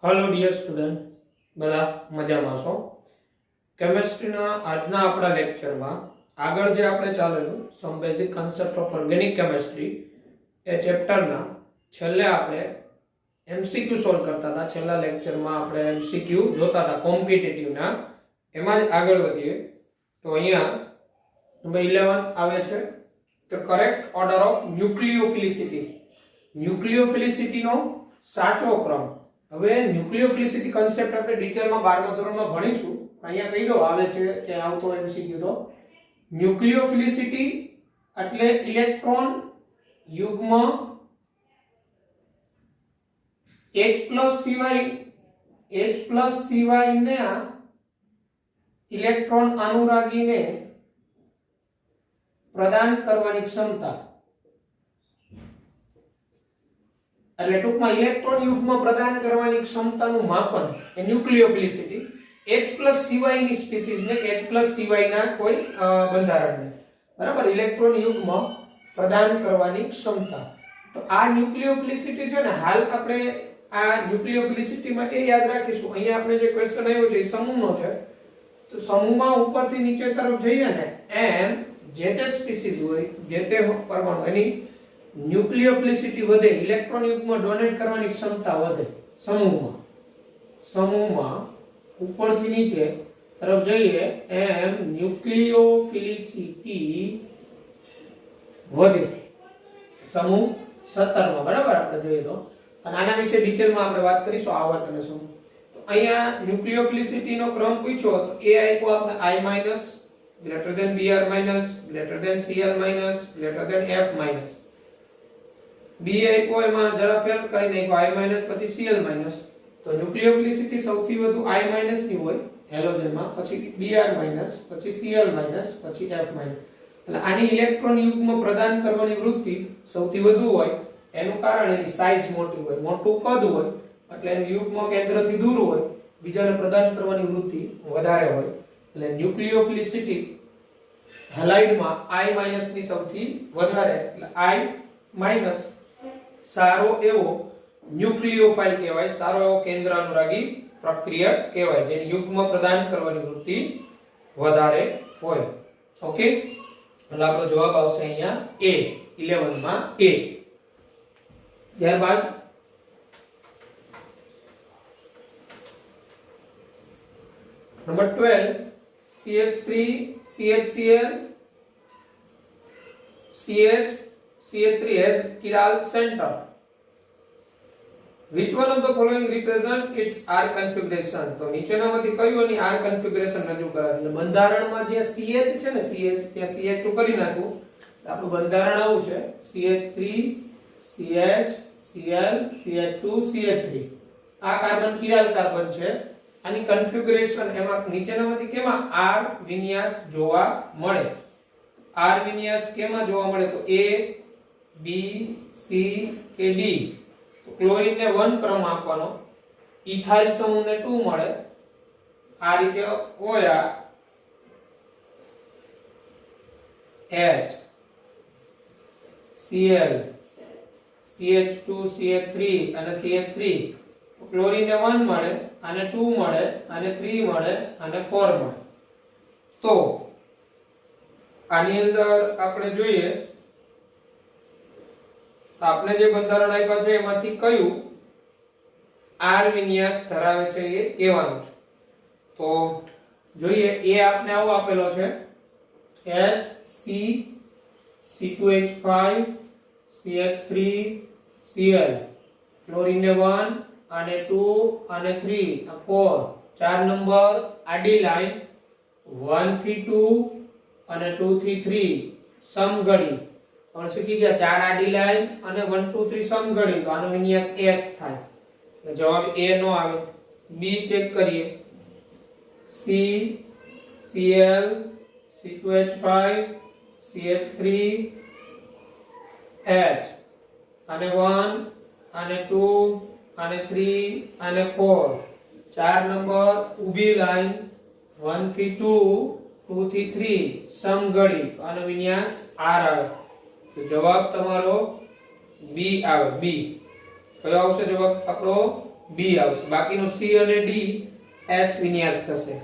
Hello dear student બધા મજામાં છો કેમેસ્ટ્રીના આજના આપણા લેક્ચરમાં આગળ જે આપણે ચાલેલું some basic concept of organic chemistry એ ચેપ્ટરના છેલ્લે આપણે એમસીક્યુ સોલ્વ કરતા હતા છેલ્લા લેક્ચરમાં આપણે એમસીક્યુ જોતા હતા કોમ્પિટિટિવના એમાં જ આગળ વધીએ તો અહીંયા નંબર 11 આવે છે ધ કરેક્ટ ઓર્ડર ઓફ ન્યુક્લિયોફિલિસિટીનો સાચો ક્રમ। હવે ન્યુક્લિયોફિલિસિટી કન્સેપ્ટ આપણે ડિટેલમાં 12મા ધોરણમાં ભણીશું। અહીંયા કહી દો આવે છે કે આવતો એમસીક્યુ તો ન્યુક્લિયોફિલિસિટી એટલે ઇલેક્ટ્રોન યુગ્મ H+Cy ને ઇલેક્ટ્રોન અનુરાગીને પ્રદાન કરવાની ક્ષમતા એટલે ટૂંકમાં ઇલેક્ટ્રોન યુગ્મ પ્રદાન કરવાની ક્ષમતાનું માપન એ ન્યુક્લિયોફિલિસિટી H+Cy ની સ્પીસીઝ ને H+Cy ના કોઈ બંધારણને બરાબર ઇલેક્ટ્રોન યુગ્મ પ્રદાન કરવાની ક્ષમતા। તો આ ન્યુક્લિયોફિલિસિટી છે ને હાલ આપણે આ ન્યુક્લિયોફિલિસિટીમાં એ યાદ રાખીશું। અહીંયા આપણે જે ક્વેશ્ચન આવ્યો છે એ સમૂહનો છે તો સમૂહમાં ઉપરથી નીચે તરફ જઈએ ને એમ જે તે સ્પીસીઝ હોય જે તે પરમાણુ એની ન્યુક્લિયોફિલિસિટી વધે ઇલેક્ટ્રોન યુગ્મ ડોનેટ કરવાની ક્ષમતા વધે સમૂહમાં ઉપરથી નીચે તરફ જઈએ એમ ન્યુક્લિયોફિલિસિટી વધે સમૂહ 17 માં બરાબર આપણે જોઈએ તો અને આના વિશે ડિટેલમાં આપણે વાત કરીશું આવર્ત અને સમૂહ। તો અહીંયા ન્યુક્લિયોફિલિસિટીનો ક્રમ પૂછ્યો તો એ આપ્યો આપણે I- greater than Br- greater than Cl- greater than F-। B આપ્યો એમાં જરા ફેર કરી નાખ્યો I- પછી Cl- તો ન્યુક્લિયોફિલિસિટી સૌથી વધુ I- ની હોય હેલોજનમાં પછી Br- પછી Cl- પછી F-। એટલે આની ઇલેક્ટ્રોન યુગ્મ પ્રદાન કરવાની વૃત્તિ સૌથી વધુ હોય એનું કારણ એની સાઈઝ મોટી હોય મોટું કદ હોય એટલે એનું યુગ્મ કેન્દ્રથી દૂર હોય બીજાને પ્રદાન કરવાની વૃત્તિ વધારે હોય એટલે ન્યુક્લિયોફિલિસિટી હેલાઇડમાં I- ની સૌથી વધારે એટલે I- સારો એવો ન્યુક્લિયોફાઇલ કહેવાય સારો એવો કેન્દ્ર અનુરાગી પ્રક્રિયક કહેવાય જેની યુગ્મ પ્રદાન કરવાની વૃત્તિ વધારે હોય। ઓકે એટલે આપણો જવાબ આવશે અહીંયા A 11 માં A। ત્યારબાદ number 12 CH3 CHCl CH3 has chiral center. Which one of the following represent its R configuration? તો નીચેનામાંથી કયું એની R configuration રજૂ કરે છે? બંધારણમાં જે CH છે ને CH ત્યાં CH2 કરી નાખું આપણું બંધારણ આવું છે CH3 CH Cl CH2 CH3 આ કાર્બન કિરાલ કાર્બન છે। આની કન્ફિગ્યુરેશન એમાં નીચેનામાંથી કેમાં R વિન્યાસ જોવા મળે? R વિન્યાસ કેમાં જોવા મળે તો A B C કે D। તો ક્લોરીન ને 1 ક્રમ આપવાનો ઇથાઇલ સમૂહને 2 મળે આ રીતે OR H Cl CH2 CH3 અને CH3 તો ક્લોરીન ને 1 મળે આને 2 મળે આને 3 મળે આને 4 મળે। તો આની અંદર આપણે જોઈએ તો આપણે જે બંધારણ આપ્યા છે એમાંથી કયું R વિન્યાસ ધરાવે છે એ કહેવાનું છે। તો જોઈએ એ આપને આવો આપેલો છે H C C2H5 CH3 Cl chlorine ને 1 આને 2 આને 3 આ 4 4 નંબર આડી લાઈન 1 થી 2 અને 2 થી 3 સમઘડી આપણે શીખી ગયા 4 આડી લાઈન અને 1 2 3 સમઘડી તો આનો વિન્યાસ S થાય એટલે જવાબ A નો આવે। B ચેક કરીએ C Cl C2H5 CH3 H આને 1 આને 2 આને 3 આને 4 4 નંબર ઊભી લાઈન 1 થી 2 2 થી 3 સમઘડી તો આનો વિન્યાસ R આવે તો જવાબ તમારો B આવે B। કયો આવશે જવાબ આપણો બી આવશે, બાકીનો સી અને ડી એસ વિન્યાસ થશે.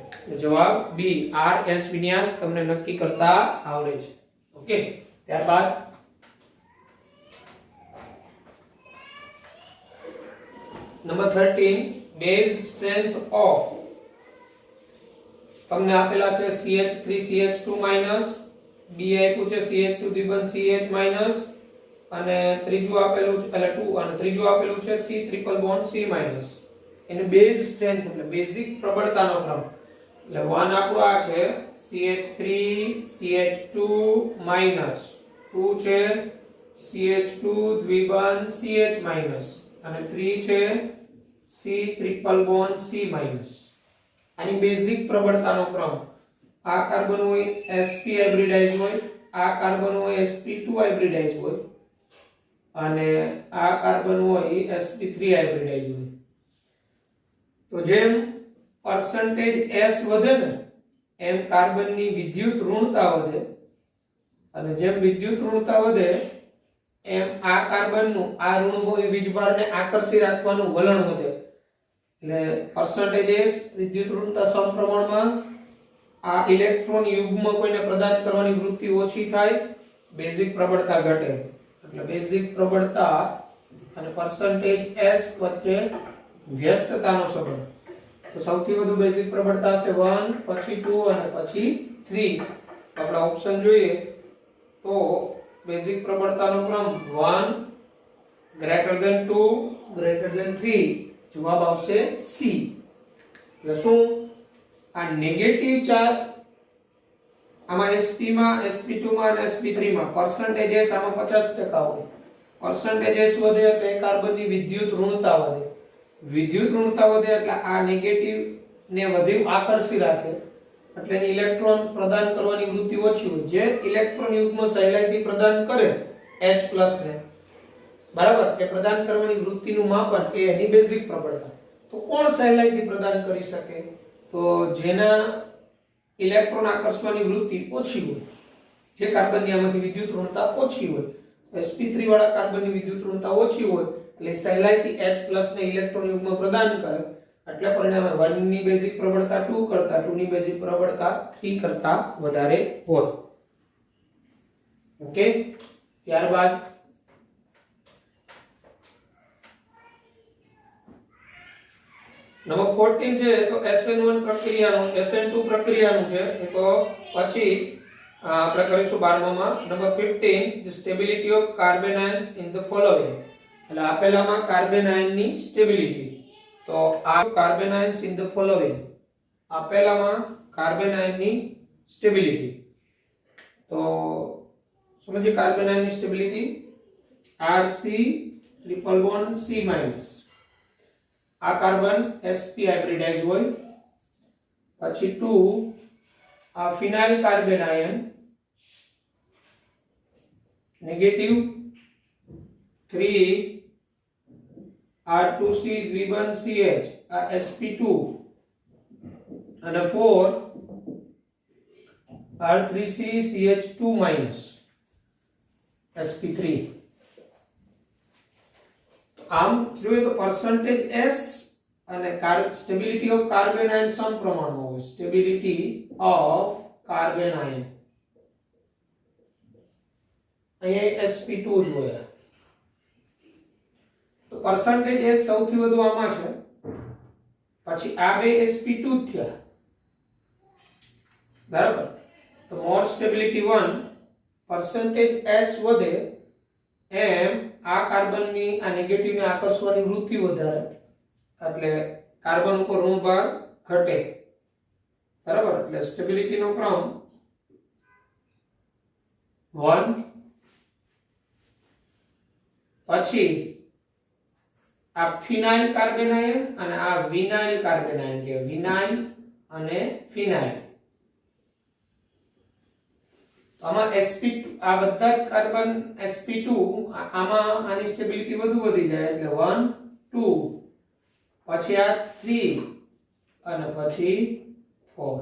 જવાબ બી આર એસ વિન્યાસ તમને નક્કી કરતા આવડે છે. ઓકે, ત્યારબાદ નંબર 13 બેઝ સ્ટ્રેન્થ ઓફ તમને આપેલા છે CH3CH2- બી આપ્યું છે CH2 દ્વિબંધ CH- અને ત્રીજું આપેલું છે એટલે 2 અને ત્રીજું આપેલું છે C ટ્રિપલ બોન્ડ C-. એને બેઝ સ્ટ્રેન્થ એટલે બેઝિક પ્રબળતાનો ક્રમ એટલે 1 આપણું આ છે CH3 CH2- 2 છે CH2 દ્વિબંધ CH- અને 3 છે C ટ્રિપલ બોન્ડ C-. આની બેઝિક પ્રબળતાનો ક્રમ આ કાર્બન હોય sp હાઇબ્રિડાઇઝ હોય, આ કાર્બન હોય sp2 હાઇબ્રિડાઇઝ હોય અને આ કાર્બન હોય sp3 હાઇબ્રિડાઇઝ હોય. તો જેમ પરસેન્ટેજ s વધે ને એમ કાર્બનની વિદ્યુત ઋણતા વધે અને જેમ વિદ્યુત ઋણતા વધે એમ આ કાર્બનનું આ ઋણ વીજભારને આકર્ષી રાખવાનું વલણ વધે. એટલે પરસેન્ટેજ s વિદ્યુત ઋણતા સમપ્રમાણમાં આ ઇલેક્ટ્રોન યુગ્મ કોઈને પ્રદાન કરવાની વૃત્તિ ઓછી થાય, બેઝિક પ્રબળતા ઘટે. એટલે બેઝિક પ્રબળતા અને પરસેન્ટેજ s વચ્ચે વ્યસ્તતાનો સંબંધ. તો સૌથી વધુ બેઝિક પ્રબળતા હશે 1, પછી 2 અને પછી 3. આપણે ઓપ્શન જોઈએ તો બેઝિક પ્રબળતાનો ક્રમ 1 ગ્રેટર ધેન 2 ગ્રેટર ધેન 3. જવાબ આવશે C. એટલે શું આ નેગેટિવ ચાર્જ આમાં sp માં sp2 માં અને sp3 માં પરસેન્ટેજ s આમાં 50% હોય. પરસેન્ટેજ s વધે એટલે કાર્બનની વિદ્યુત ઋણતા વધે, વિદ્યુત ઋણતા વધે એટલે આ નેગેટિવ ને વધુ આકર્ષી રાખે એટલે એની ઇલેક્ટ્રોન પ્રદાન કરવાની વૃત્તિ ઓછી હોય. જે ઇલેક્ટ્રોન યુગ્મ સહેલાઈથી પ્રદાન કરે H+ ને બરાબર એ પ્રદાન કરવાની વૃત્તિનું માપન એ એની બેઝિક પ્રબળતા. તો કોણ સહેલાઈથી પ્રદાન કરી શકે? તો જેના ઇલેક્ટ્રોન આકર્ષવાની વૃત્તિ ઓછી હોય, જે કાર્બનની આમાંથી વિદ્યુત ઋણતા ઓછી હોય. sp3 વાળા કાર્બનની વિદ્યુત ઋણતા ઓછી હોય એટલે સહેલાઈથી H+ ને ઇલેક્ટ્રોન યુગ્મ પ્રદાન કરે એટલે પરિણામે 1 ની બેઝિક પ્રબળતા 2 કરતા 2 ની બેઝિક પ્રબળતા 3 કરતા વધારે હોય. ઓકે, ત્યારબાદ નંબર 14 છે તો SN1 પ્રક્રિયાનું SN2 પ્રક્રિયાનું છે. તો પછી આપણે કરીશું 12માં. Number 15 the stability of carbon ions in the following. એટલે આપેલામાં કાર્બન આયનની સ્ટેબિલિટી. તો આ carbon ions in the following આપેલામાં કાર્બન આયનની સ્ટેબિલિટી. તો સમજીએ કાર્બન આયનની stability Rc triple bond C-. આ કાર્બન sp હાઇબ્રિડાઇઝ હોય, પછી 2 આ phenyl carbon ion negative, 3 R2C દ્વિબંધ CH આ sp2 અને 4 R3C CH2- sp3. આમ જોઈએ તો પરસેન્ટેજ s અને સ્ટેબિલિટી ઓફ કાર્બન આયન સમપ્રમાણમાં હોય. સ્ટેબિલિટી ઓફ કાર્બન આયન અહીંયા sp2 જ હોય. તો પરસેન્ટેજ s સૌથી વધુ આમાં છે, પછી આ બે sp2 જ થયા બરાબર. તો મોર સ્ટેબિલિટી 1 પરસેન્ટેજ s વધે એમ આ કાર્બનની આ નેગેટિવને આકર્ષવાની વૃત્તિ વધારે એટલે કાર્બન ઉપર ઋણ ભાર ઘટે બરાબર. એટલે સ્ટેબિલિટીનો ક્રમ 1, પછી આ ફિનાઇલ કાર્બન આયન અને આ વિનાઇલ કાર્બન આયન કે વિનાઇલ અને ફિનાઇલ. આમાં sp2 આ બધા જ કાર્બન sp2 આમાં આની સ્ટેબિલિટી વધુ વધી જાય એટલે 1, 2 પછી આ 3 અને પછી 4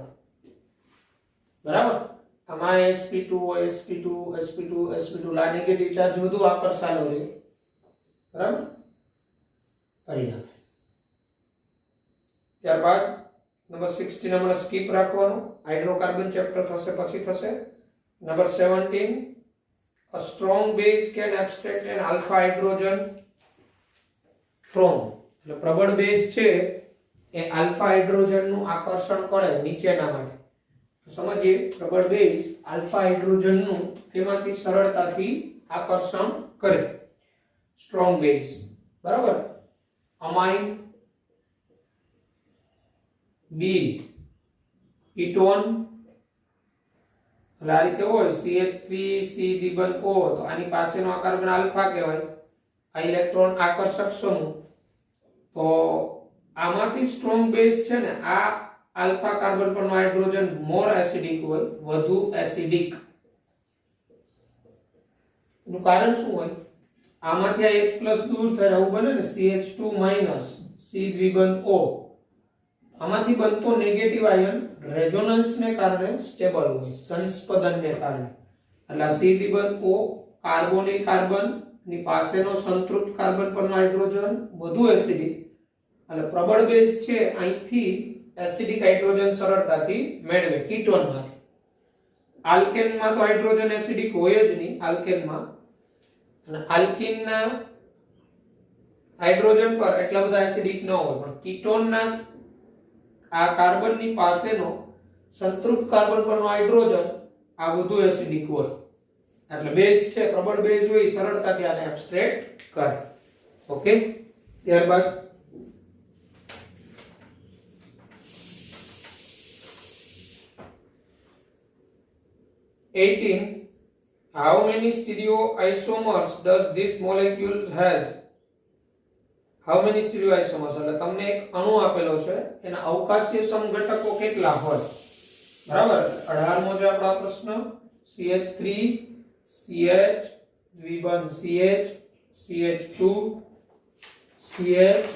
બરાબર. આમાં sp2 sp2 sp2 sp2 લા નેગેટિવ ચાર્જ વધુ આકર્ષાયેલો રહે બરાબર પરિણામે. ત્યારબાદ નંબર 16 આપણે સ્કીપ રાખવાનો, હાઇડ્રોકાર્બન ચેપ્ટર થશે પછી થશે. Number 17 a strong base can abstract an alpha hydrogen from, એટલે પ્રબળ બેઝ છે એ આલ્ફા હાઇડ્રોજન નું આકર્ષણ કરે નીચેનામાંથી. તો સમજીએ, પ્રબળ બેઝ આલ્ફા હાઇડ્રોજન નું કેમાંથી સરળતાથી આકર્ષણ કરે. સ્ટ્રોંગ બેઝ, બરાબર. અમાઇન, બી કીટોન, એટલે આ રીતે હોય CH3C દ્વિબંધ O, તો આની પાસેનો આ કાર્બન આલ્ફા કહેવાય. આ ઇલેક્ટ્રોન આકર્ષક સમૂહ. તો આમાંથી સ્ટ્રોંગ બેઝ છે ને, આ આલ્ફા કાર્બન પરનો હાઇડ્રોજન મોર એસિડિક હોય, વધુ એસિડિક. એનું કારણ શું હોય? આમાંથી આ H+ દૂર થાય, આવું બને ને CH2- C દ્વિબંધ O. આમાંથી બનતો નેગેટિવ આયન રેઝોનન્સ ને કારણે સ્ટેબલ હોય, સંસ્પંદનને કારણે. એટલે C દ્વિબંધ O કાર્બોનિલ કાર્બન ની પાસેનો સંતૃપ્ત કાર્બન પરનો હાઇડ્રોજન વધુ એસિડિક. એટલે પ્રબળ બેઝ છે અહીંથી એસિડિક હાઇડ્રોજન સરળતાથી મેળવે કીટોનમાંથી. આલ્કેનમાં તો હાઇડ્રોજન એસિડિક હોય જ નહીં આલ્કેનમાં, અને આલ્કીનના હાઇડ્રોજન પર એટલા બધા એસિડિક ન હોય, પણ કીટોનના આ કાર્બનની પાસેનો સંતૃપ્ત કાર્બન પરનો હાઇડ્રોજન આ વધુ એસિડિક હોય. એટલે બેઝ છે, પ્રબળ બેઝ હોય, સરળતાથી આને એબ્સ્ટ્રેક્ટ કરે. ઓકે. ત્યારબાદ 18 how many stereoisomers does this molecule has? How many stereoisomers, એટલે તમને એક અણુ આપેલો છે, એના અવકાશીય સમઘટકો કેટલા હોય? બરાબર. 18મો છે આપણો પ્રશ્ન. CH3 CH દ્વિબંધ CH CH2 CH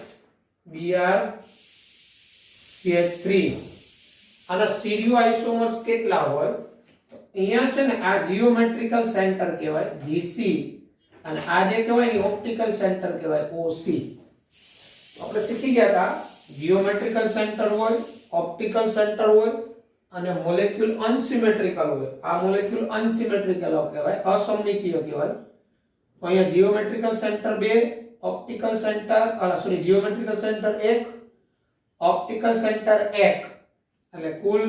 Br CH3. આના સ્ટીરિયોઆઇસોમર્સ કેટલા હોય? અહીંયા છે ને, આ જીઓમેટ્રિકલ સેન્ટર કહેવાય GC, અને આ જે કહેવાય ને ઓપ્ટિકલ સેન્ટર કહેવાય OC. આપણે શીખી ગયા હતા, જીઓમેટ્રિકલ સેન્ટર હોય, ઓપ્ટિકલ સેન્ટર હોય, અને મોલેક્યુલ અનસિમેટ્રિકલ હોય. આ મોલેક્યુલ અનસિમેટ્રિકલ કહેવાય, અસમમિતીય કહેવાય. તો અહીંયા geometrical centre 2, optical centre geometrical centre 1, optical centre 1, એટલે કુલ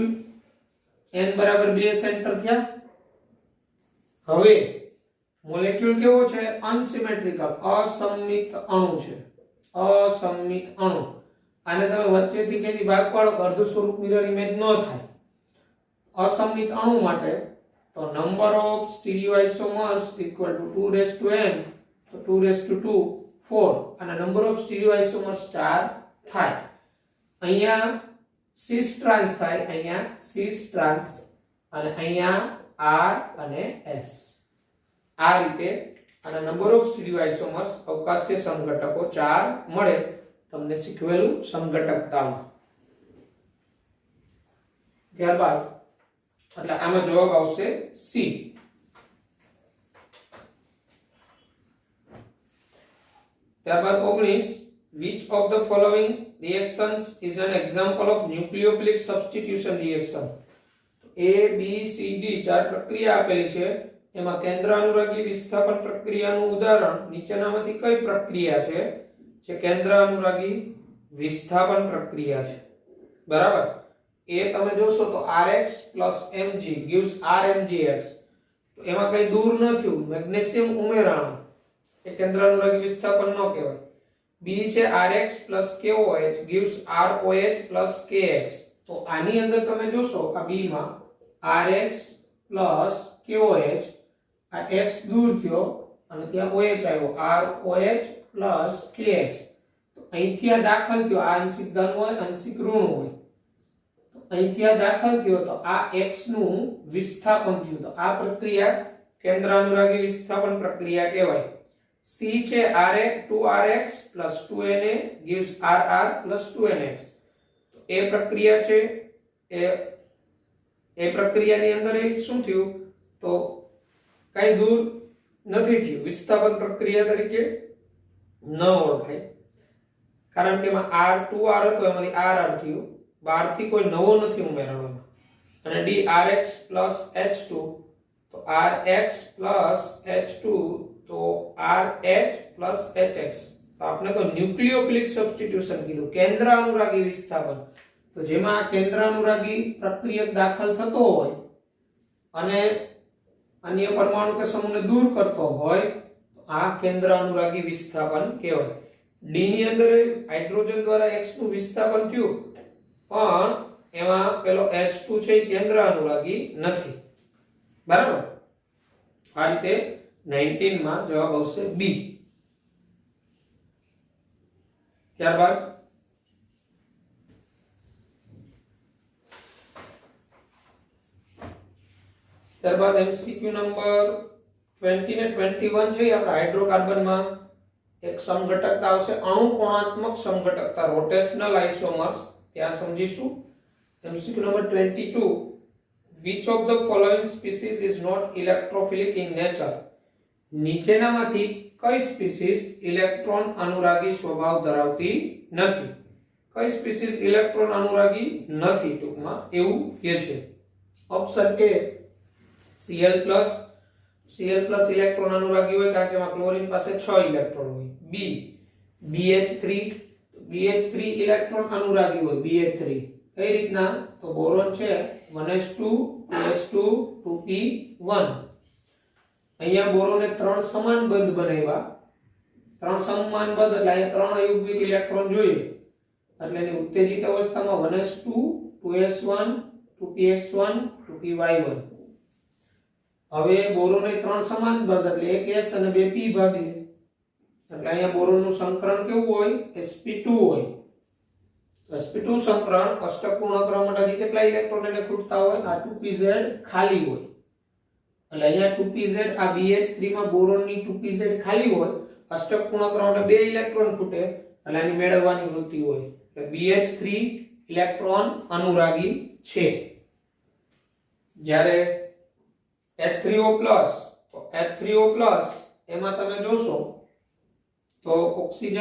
n બરાબર 2 સેન્ટર થયા. હવે મોલેક્યુલ કેવો છે? અનસિમેટ્રિકલ, અસમમિત અણુ છે. અસમમિત અણુ. આને તમે વચ્ચેથી કેથી ભાગ પાડો તો અર્ધ સ્વરૂપ મિરર ઇમેજ ન થાય. અસમમિત અણુ માટે તો number of stereoisomers equal to 2n, તો 2 4, અને નંબર ઓફ સ્ટીરિયોઆઇસોમર્સ 4 થાય. અહીંયા સિસ ટ્રાન્સ થાય, અહીંયા સિસ ટ્રાન્સ, અને અહીંયા R અને S. આ રીતે અને નંબર ઓફ સ્ટીરિયોઆઇસોમર્સ અવકાશીય સમઘટકો 4 મળે તમને શીખવેલું સમઘટકતામાં. ત્યારબાદ એટલે આમાં જવાબ આવશે C. ત્યારબાદ 19 which of the following reactions is an example of nucleophilic substitution reaction? A B C D ચાર પ્રક્રિયા આપેલી છે, એમાં કેન્દ્ર અનુરાગી વિસ્થાપન પ્રક્રિયાનું ઉદાહરણ નીચેનામાંથી કઈ પ્રક્રિયા છે? જે કેન્દ્ર અનુરાગી વિસ્થાપન પ્રક્રિયા છે. બરાબર. એ તમે જોશો તો Rx + Mg gives RMgX. તો એમાં કઈ દૂર ન થયું, મેગ્નેશિયમ ઉમેરાણું, એ કેન્દ્ર અનુરાગી વિસ્થાપન ન કહેવાય. B છે Rx + KOH gives ROH + KX. તો આની અંદર તમે જોશો આ B માં Rx + KOH, આ X દૂર થયો અને ત્યાં OH આવ્યો, ROH + KX. તો અહીંથી આ દાખલ થયો, આ આંશિક ધન હોય, આંશિક ઋણ હોય. તો અહીંથી આ દાખલ થયો તો આ X નું વિસ્થાપન થયું. તો આ પ્રક્રિયા કેન્દ્ર અનુરાગી વિસ્થાપન પ્રક્રિયા કહેવાય. C છે Ra 2Rx + 2Na gives RR + 2NX. તો એ પ્રક્રિયા છે, એ પ્રક્રિયાની અંદર શું થયું? તો કઈ દૂર નથી થયું, વિસ્થાપન પ્રક્રિયા તરીકે ન ઓળખાય. કારણ કે એમાં r 2r હતો એમાંથી r થયું, 12 થી કોઈ નવો નથી ઉમેરવાનો અને d rx h2 તો rx h2 તો rh hx તો આપણે તો ન્યુક્લિયોફિલિક સબસ્ટિટ્યુશન કીધું, કેન્દ્ર અનુરાગી વિસ્થાપન. તો જેમાં કેન્દ્ર અનુરાગી પ્રક્રિયક દાખલ થતો હોય અને અન્ય પરમાણુ કે સમૂહને દૂર કરતો હોય તો આ કેન્દ્ર અનુરાગી વિસ્થાપન કહેવાય. ડી ની અંદર હાઇડ્રોજન દ્વારા x નું વિસ્થાપન થયું પણ એમાં પેલો H2 છે એ કેન્દ્ર અનુરાગી નથી. બરાબર? આ રીતે 19 માં જવાબ આવશે બી. ત્યારબાદ એમસીક્યુ નંબર 20 ને 21 છે આપણા હાઇડ્રોકાર્બનમાં એક સમઘટકતા આવશે, અણુ કોણાત્મક સમઘટકતા, રોટેશનલ આઇસોમર્સ. ત્યાં સમજીશું. MCQ number 22, which of the following species is not electrophilic in nature? નીચેનામાંથી કઈ સ્પીસીસ ઇલેક્ટ્રોન અનુરાગી સ્વભાવ ધરાવતી નથી? કઈ સ્પીસીસ ઇલેક્ટ્રોન અનુરાગી નથી ટૂંકમાં એવું કે છે. Option A Cl+, Cl+ electron અનુરાગી હોય કારણ કે એમાં ક્લોરીન પાસે 6 ઇલેક્ટ્રોન હોય. બી BH3, BH3 ઇલેક્ટ્રોન અનુરાગી હોય. BH3 કઈ રીતના? તો બોરોન છે 1s2 2s2 2p1. અહીંયા બોરોને 3 સમાન બંધ બનાવ્યા, 3 સમાન બંધ એટલે અહીંયા 3 અયુગ્મિક ઇલેક્ટ્રોન જોઈએ એટલે એની ઉત્તેજિત અવસ્થામાં 1s2 2s1 2px1 2py1. હવે બોરોને 3 સમાન બંધ એટલે એક s અને 2 p ભાગીએ એટલે અહીંયા બોરોનનું સંકરણ કેવું હોય? sp2 હોય. sp2 સંકરણ અષ્ટક પૂર્ણ કરવા માટે હજી કેટલા ઇલેક્ટ્રોન એને ખૂટતા હોય? આ 2pz ખાલી હોય એટલે અહીંયા 2pz આ BH3 માં બોરોનની 2pz ખાલી હોય, અષ્ટક પૂર્ણ કરવા માટે 2 ઇલેક્ટ્રોન ખૂટે એટલે આની મેળવવાની વૃત્તિ હોય એટલે BH3 ઇલેક્ટ્રોન અનુરાગી છે. જ્યારે H3O+ તો H3O+ એમાં તમે જોશો તો ઓક્સિજન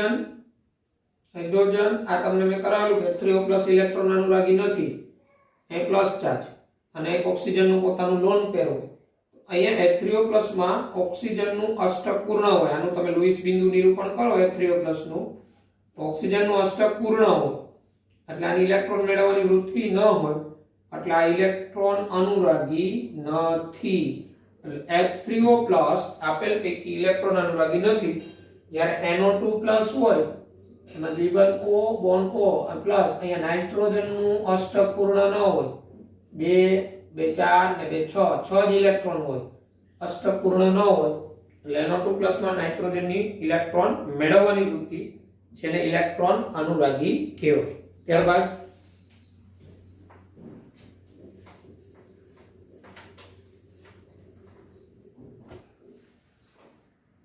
હાઇડ્રોજન આ તમને મેં કરાવેલું કે H3O+ ઇલેક્ટ્રોન અનુરાગી નથી, એ પ્લસ ચાર્જ અને એક ઓક્સિજનનું પોતાનું લોન પેર હોય. અહીંયા H3O+ માં ઓક્સિજનનું અષ્ટક પૂર્ણ હોય, આનું તમે લુઈસ બિંદુ નિરૂપણ કરો H3O+ નું તો ઓક્સિજનનું અષ્ટક પૂર્ણ હોય એટલે આની ઇલેક્ટ્રોન મેળવવાની વૃત્તિ ન હોય એટલે આ ઇલેક્ટ્રોન અનુરાગી નથી. એટલે H3O+ આપેલ પૈકી ઇલેક્ટ્રોન અનુરાગી નથી. જ્યારે NO2+ હોય એમાં દ્વિબંધ O બોન્ડ O પ્લસ અહીંયા નાઇટ્રોજનનું અષ્ટક પૂર્ણ ન હોય, 2 2 4 ને 2 6 6 જ ઇલેક્ટ્રોન હોય, અષ્ટક પૂર્ણ ન હોય એટલે NO2+ માં નાઇટ્રોજનની ઇલેક્ટ્રોન મેળવવાની વૃત્તિ જેને ઇલેક્ટ્રોન અનુરાગી કહેવાય. ત્યારબાદ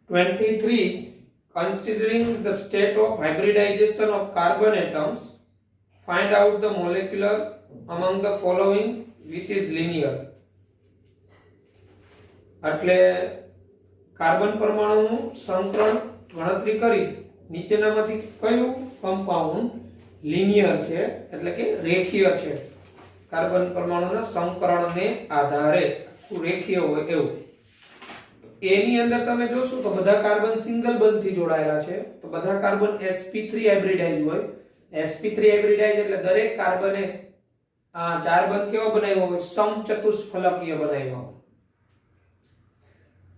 23, considering the state of hybridization of carbon atoms, find out the molecular among the following which is linear. એટલે કાર્બન પરમાણુનું સંકરણ ગણતરી કરી નીચેનામાંથી કયું કમ્પાઉન્ડ લિનિયર છે એટલે કે રેખીય છે? કાર્બન પરમાણુના સંકરણને આધારે રેખીય હોય એવું. એની અંદર તમે જોશો તો બધા કાર્બન સિંગલ બંધથી જોડાયેલા છે તો બધા કાર્બન sp3 હાઇબ્રિડાઇઝ હોય. sp3 હાઇબ્રિડાઇઝ એટલે દરેક કાર્બને આ ચાર બંધ કેવા બનાવ્યો હોય? સમચતુષ્ફલકીય બનાવ્યો.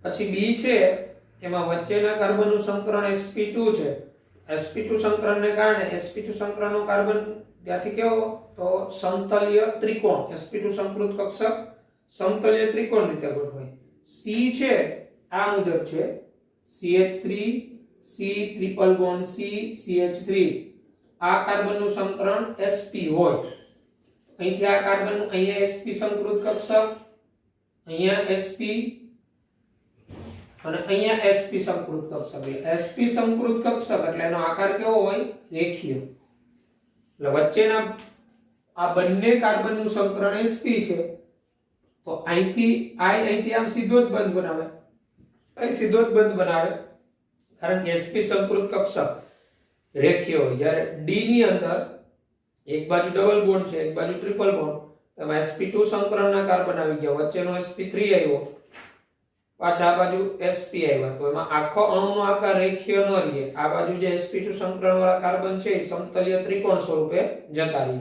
પછી બી છે એમાં વચ્ચેના કાર્બનનું સંકરણ sp2 છે. sp2 સંકરણને કારણે sp2 સંકરણનો કાર્બન ત્યાંથી કેવો? તો સમતલીય ત્રિકોણ, sp2 સંકૃત કક્ષક સમતલીય ત્રિકોણ રીતે ગોઠવાય. સી છે આ મુજબ છે CH3 C triple bond C CH3. આ કાર્બનનું સંકરણ sp હોય. અહીંથી આ કાર્બન અહીંયા sp સંકૃત કક્ષક, અહીંયા sp અને અહીંયા sp સંકૃત કક્ષક. એટલે sp સંકૃત કક્ષક એટલે એનો આકાર કેવો હોય? રેખીય. એટલે વચ્ચેના આ બંને કાર્બનનું સંકરણ sp છે તો અહીંથી આમ સીધો જ બંધ બનાવે, અહીં સીધો જ બંધ બનાવે કારણ કે sp સંકૃત કક્ષક રેખીય હોય. જ્યારે ડી ની અંદર એક બાજુ ડબલ બોન્ડ છે, એક બાજુ ટ્રિપલ બોન્ડ, તેમાં sp2 સંકરણના કાર્બન આવી ગયા, વચ્ચેનો sp3 આવ્યો, પાછા આ બાજુ sp આવ્યા, તો એમાં આખો અણુનો આકાર રેખીય ન રહે. આ બાજુ જે sp2 સંકરણ વાળા કાર્બન છે એ સમતલીય ત્રિકોણ સ્વરૂપે જતા રહે.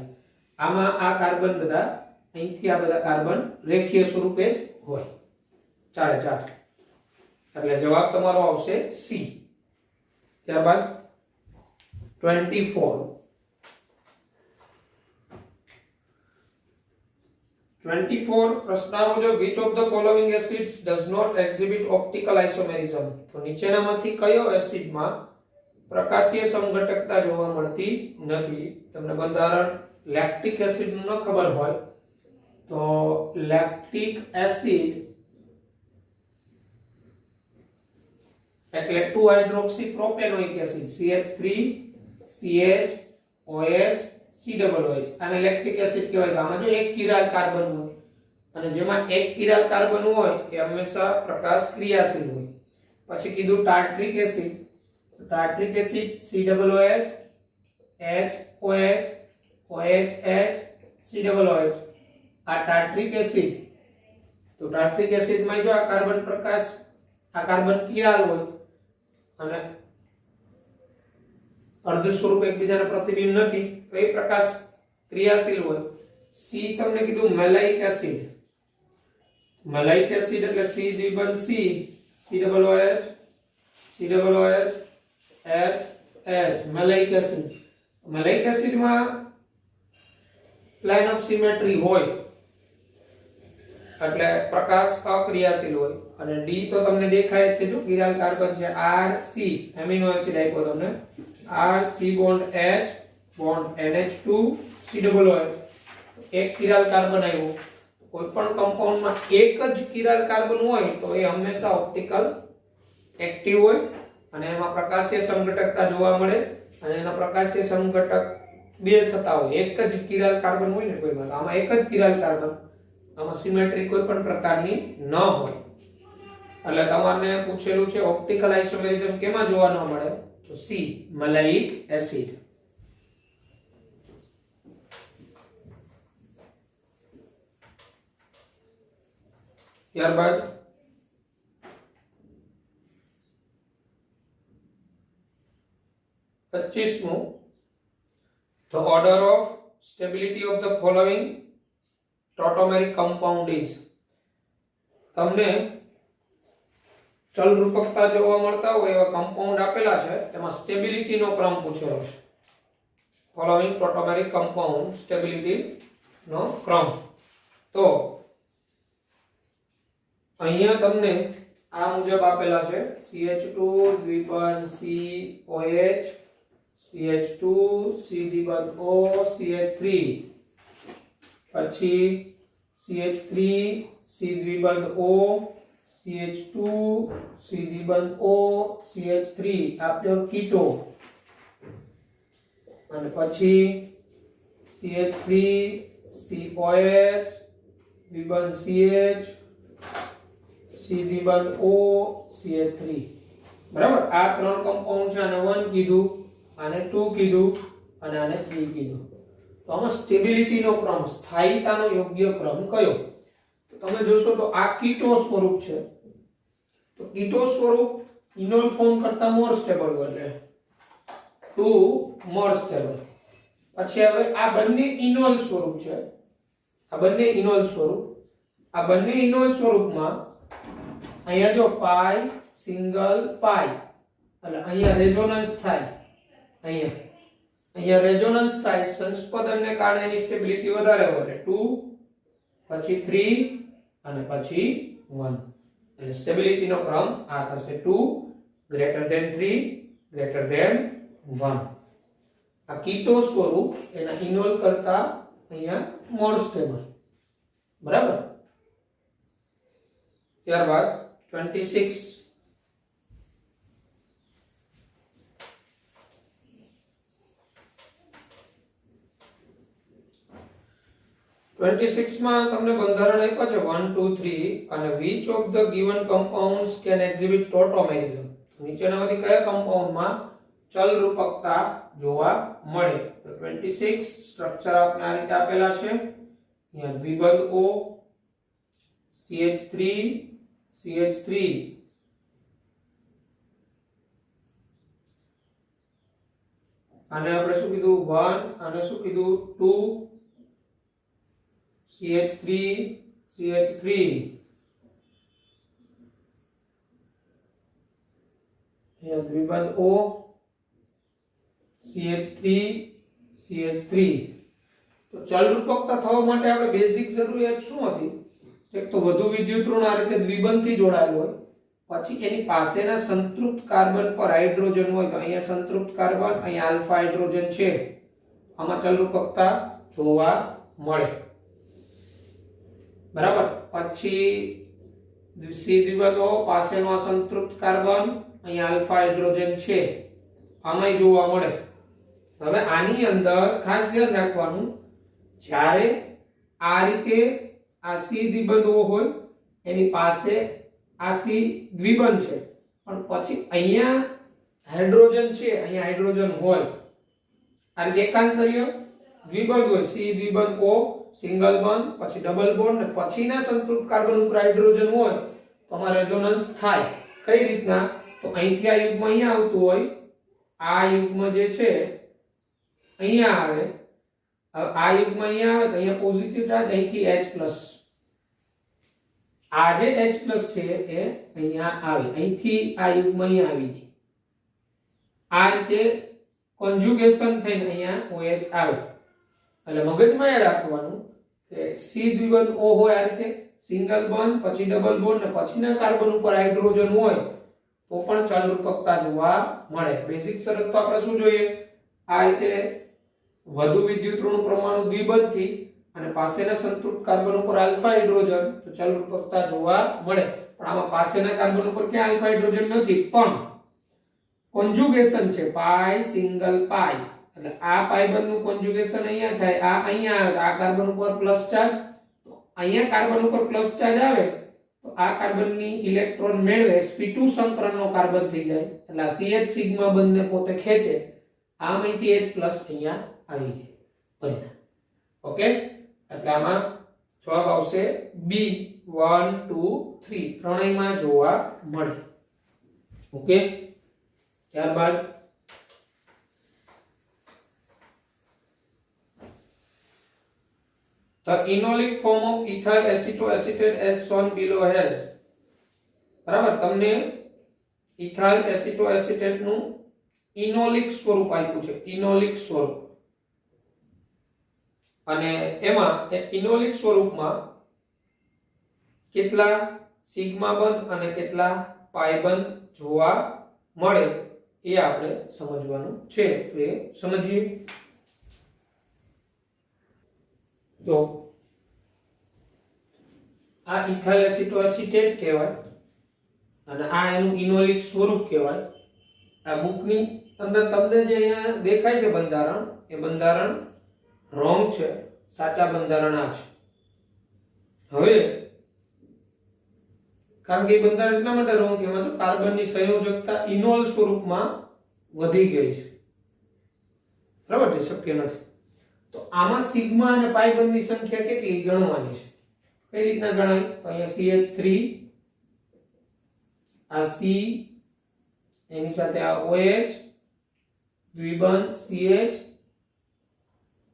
આમાં આ કાર્બન બધા અહીંથી આ બધા કાર્બન રેખીય સ્વરૂપે જ હોય. 4 એટલે જવાબ તમારો આવશે સી. ત્યારબાદ 24 પ્રશ્ન મુજબ which of the following acids does not exhibit optical isomerism? તો નીચેનામાંથી કયો એસિડમાં પ્રકાશીય સમઘટકતા જોવા મળતી નથી? તમને બંધારણ લેક્ટિક એસિડ નું ન ખબર હોય તો લેક્ટિક એસિડ એટલે 2 hydroxy propanoic acid CH3 CH OH COOH આને લેક્ટિક એસિડ કહેવાય. તો આમાં જો એક કિરાલ કાર્બન હોય અને જેમાં એક કિરાલ કાર્બન હોય એ હંમેશા પ્રકાશ ક્રિયાશીલ હોય. પછી કીધું tartaric acid, tartaric acid COOH HOH OHH COOH આ ટાર્ટ્રિક એસિડ. તો ટાર્ટ્રિક એસિડમાં જો આ કાર્બન પ્રકાશ આ કાર્બન કિરાલ હોય અને અર્ધ સ્વરૂપ એકબીજાને પ્રતિબિંબ નથી તો એ પ્રકાશ ક્રિયાશીલ હોય. સી તમને કીધું મેલાઇક એસિડ, મેલાઇક એસિડ એટલે સી દ્વિબંધ C COOH COOH HH maleic acid. Maleic એસિડમાં લાઇન ઓફ સિમેટ્રી હોય એટલે પ્રકાશ અક્રિયાશીલ હોય. અને ડી તો તમને દેખાય છે, જો કિરાલ કાર્બન છે RC એમિનો એસિડ આપ્યો તમને RC bond H bond NH2 COOH. એક કિરાલ કાર્બન આવ્યો. કોઈ પણ કમ્પાઉન્ડમાં એક જ કિરાલ કાર્બન હોય તો એ હંમેશા ઓપ્ટિકલ એક્ટિવ હોય અને એમાં પ્રકાશીય સમઘટકતા જોવા મળે. અને એના પ્રકાશીય સમઘટક બે થતા હોય. એક જ કિરાલ કાર્બન હોય ને કોઈમાં, આમાં એક જ કિરાલ કાર્બન, આમાં સિમેટ્રી કોઈ પણ પ્રકારની ન હોય. એટલે તમારે પૂછેલું છે ઓપ્ટિકલ આઇસોમેરિઝમ કેમાં જોવા ન મળે? તો સી મેલાઇક એસિડ. ત્યારબાદ 25મું the order of stability of the following tautomeric compound is. તમને ચલ રૂપકતા જોવા મળતા હોય એવા કમ્પાઉન્ડ આપેલા છે, એમાં સ્ટેબિલિટી નો ક્રમ પૂછેલો છે. ફોલોઇંગ ટોટોમેરિક કમ્પાઉન્ડ સ્ટેબિલિટી નો ક્રમ. તો અહીંયા તમને આ મુજબ આપેલા છે CH2 દ્વિબંધ COH CH2 C દ્વિબંધ O CH3 પછી CH3 C દ્વિબંધ O CH2 C દ્વિબંધ O CH3 આપ્યો કીટો. અને પછી CH3 COH દ્વિબંધ CH C દ્વિબંધ O CH3. બરાબર, આ ત્રણ કમ્પાઉન્ડ છે. આને 1 કીધું, આને 2 કીધું અને આને 3 કીધું. તો આમાં સ્ટેબિલિટી નો ક્રમ, સ્થાયીતાનો યોગ્ય ક્રમ કયો? તો તમે જોશો તો આ કીટો સ્વરૂપ છે. તો કીટો સ્વરૂપ ઇનોલ ફોર્મ કરતા મોર સ્ટેબલ હોય એટલે 2 મોર સ્ટેબલ. પછી હવે આ બંને ઇનોલ સ્વરૂપ છે, આ બંને ઇનોલ સ્વરૂપ. આ બંને ઇનોલ સ્વરૂપમાં અહીંયા જો પાઈ સિંગલ પાઈ એટલે અહીંયા રેઝોનન્સ થાય, અહીંયા રેઝોનન્સ થાય. સંસ્પંદનને કારણે એની સ્ટેબિલિટી વધારે હોય એટલે 2 પછી 3 અને પછી 1. એટલે સ્ટેબિલિટી નો ક્રમ આ થશે 2 3 1. આ કીટો સ્વરૂપ એના ઇનોલ કરતા અહીંયા મોર સ્ટેબલ. બરાબર. ત્યારબાદ 26 માં તમને બંધારણ આપ્યા છે 1 2 3 અને which of the given compounds can exhibit tautomerism. નીચેનામાંથી કયા કમ્પાઉન્ડમાં ચલ રૂપકતા જોવા મળે. તો 26 સ્ટ્રક્ચર આપણે આ રીતે આપેલા છે. અહીંયા દ્વિબંધ O CH3 CH3 આને આપણે શું કીધું 1 આને શું કીધું 2 CH3 CH3 અહીંયા દ્વિબંધ O CH3 CH3 તો ચલ રૂપકતા થવા માટે આપણે બેઝિક જરૂરિયાત શું હતી? એક તો વધુ વિદ્યુત ઋણ આ રીતે દ્વિબંધથી જોડાયેલું હોય, પછી એની પાસેના સંતૃપ્ત કાર્બન પર હાઇડ્રોજન હોય તો અહીંયા સંતૃપ્ત કાર્બન, અહીંયા આલ્ફા હાઇડ્રોજન છે, આમાં ચલ રૂપકતા જોવા મળે. બરાબર. પછી સી દ્વિબંધો પાસેનો સંતૃપ્ત કાર્બન, અહીંયા આલ્ફા હાઇડ્રોજન છે, આમાંય જોવા મળે. હવે આની અંદર ખાસ ધ્યાન રાખવાનું, જ્યારે આ રીતે આ સી દ્વિબંધો હોય એની પાસે આ સી દ્વિબંધ છે, પણ પછી અહીંયા હાઇડ્રોજન છે, અહીંયા હાઇડ્રોજન હોય, આ રીતે એકાંતરીય દ્વિબંધ હોય, સી દ્વિબંધ O સિંગલ બોન્ડ, પછી ડબલ બોન્ડ, ને પછીના સંતૃપ્ત કાર્બન ઉપર હાઇડ્રોજન હોય તો આમાં રેઝોનન્સ થાય. કઈ રીતના? તો અહીંથી આ યુગ્મ અહીંયા આવતું હોય, આ યુગ્મ જે છે અહીંયા આવે, હવે આ યુગ્મ અહીંયા આવે તો અહીંયા પોઝિટિવ ચાર્જ, અહીંથી H+, આ જે H+ છે એ અહીંયા આવે, અહીંથી આ યુગ્મ અહીંયા આવી ગઈ, આ રીતે કોન્જ્યુગેશન થઈને અહીંયા OH આવે. એટલે મગજમાં એ રાખવાનું કે સી દ્વિબંધ O હોય આ રીતે સિંગલ બોન્ડ, પછી ડબલ બોન્ડ, ને પછીના કાર્બન ઉપર હાઇડ્રોજન હોય તો પણ ચલ રૂપકતા જોવા મળે. બેઝિક શરત તો આપણે શું જોઈએ? આ રીતે વધુ વિદ્યુત ઋણ પરમાણુ દ્વિબંધથી અને પાસેના સંતૃપ્ત કાર્બન ઉપર આલ્ફા હાઇડ્રોજન તો ચલ રૂપકતા જોવા મળે. પણ આમાં પાસેના કાર્બન ઉપર ક્યાં આલ્ફા હાઇડ્રોજન નથી, પણ કોન્જ્યુગેશન છે પાઈ સિંગલ પાઈ, એટલે આ પાઈ બંધનું કોન્જ્યુગેશન અહીંયા થાય, આ અહીંયા આવે, આ કાર્બન ઉપર પ્લસ ચાર્જ, તો અહીંયા કાર્બન ઉપર પ્લસ ચાર્જ આવે તો આ કાર્બનની ઇલેક્ટ્રોન મેળવે, sp2 સંકરણનો કાર્બન થઈ જાય, એટલે આ CH સિગ્મા બંધને પોતે ખેંચે, આમાંથી H+ અહીંયા આવી જાય પરિણામ. ઓકે, એટલે આમાં જવાબ આવશે B 1 2 3 ત્રણેયમાં જોવા મળે. ઓકે, ત્યારબાદ the enolic form of ethyl acetoacetate as shown below has. બરાબર, તમને ethyl acetoacetate નું ઇનોલિક સ્વરૂપ આપ્યું છે, ઇનોલિક સ્વરૂપ, અને એમાં ઇનોલિક સ્વરૂપમાં કેટલા સિગ્મા બંધ અને કેટલા પાઈ બંધ જોવા મળે એ આપણે સમજવાનું છે. તો એ સમજીએ. તો આ ઇથાઇલ એસિટોએસિટેટ કહેવાય અને આ એનું ઇનોલિક સ્વરૂપ કહેવાય. આ બુકની અંદર તમને જે અહીંયા દેખાય છે બંધારણ, એ બંધારણ રોંગ છે, સાચા બંધારણ આ છે. હવે કારણ કે એ બંધારણ એટલા માટે રોંગ કહેવાય તો કાર્બનની સંયોજકતા ઇનોલ સ્વરૂપમાં વધી ગઈ છે, બરાબર, જે શક્ય નથી. તો આમાં સિગ્મા અને પાઈ બંધની સંખ્યા કેટલી ગણવાની છે? કઈ રીતના ગણાય? તો અહીંયા CH3, આ C, એની સાથે આ OH દ્વિબંધ CH,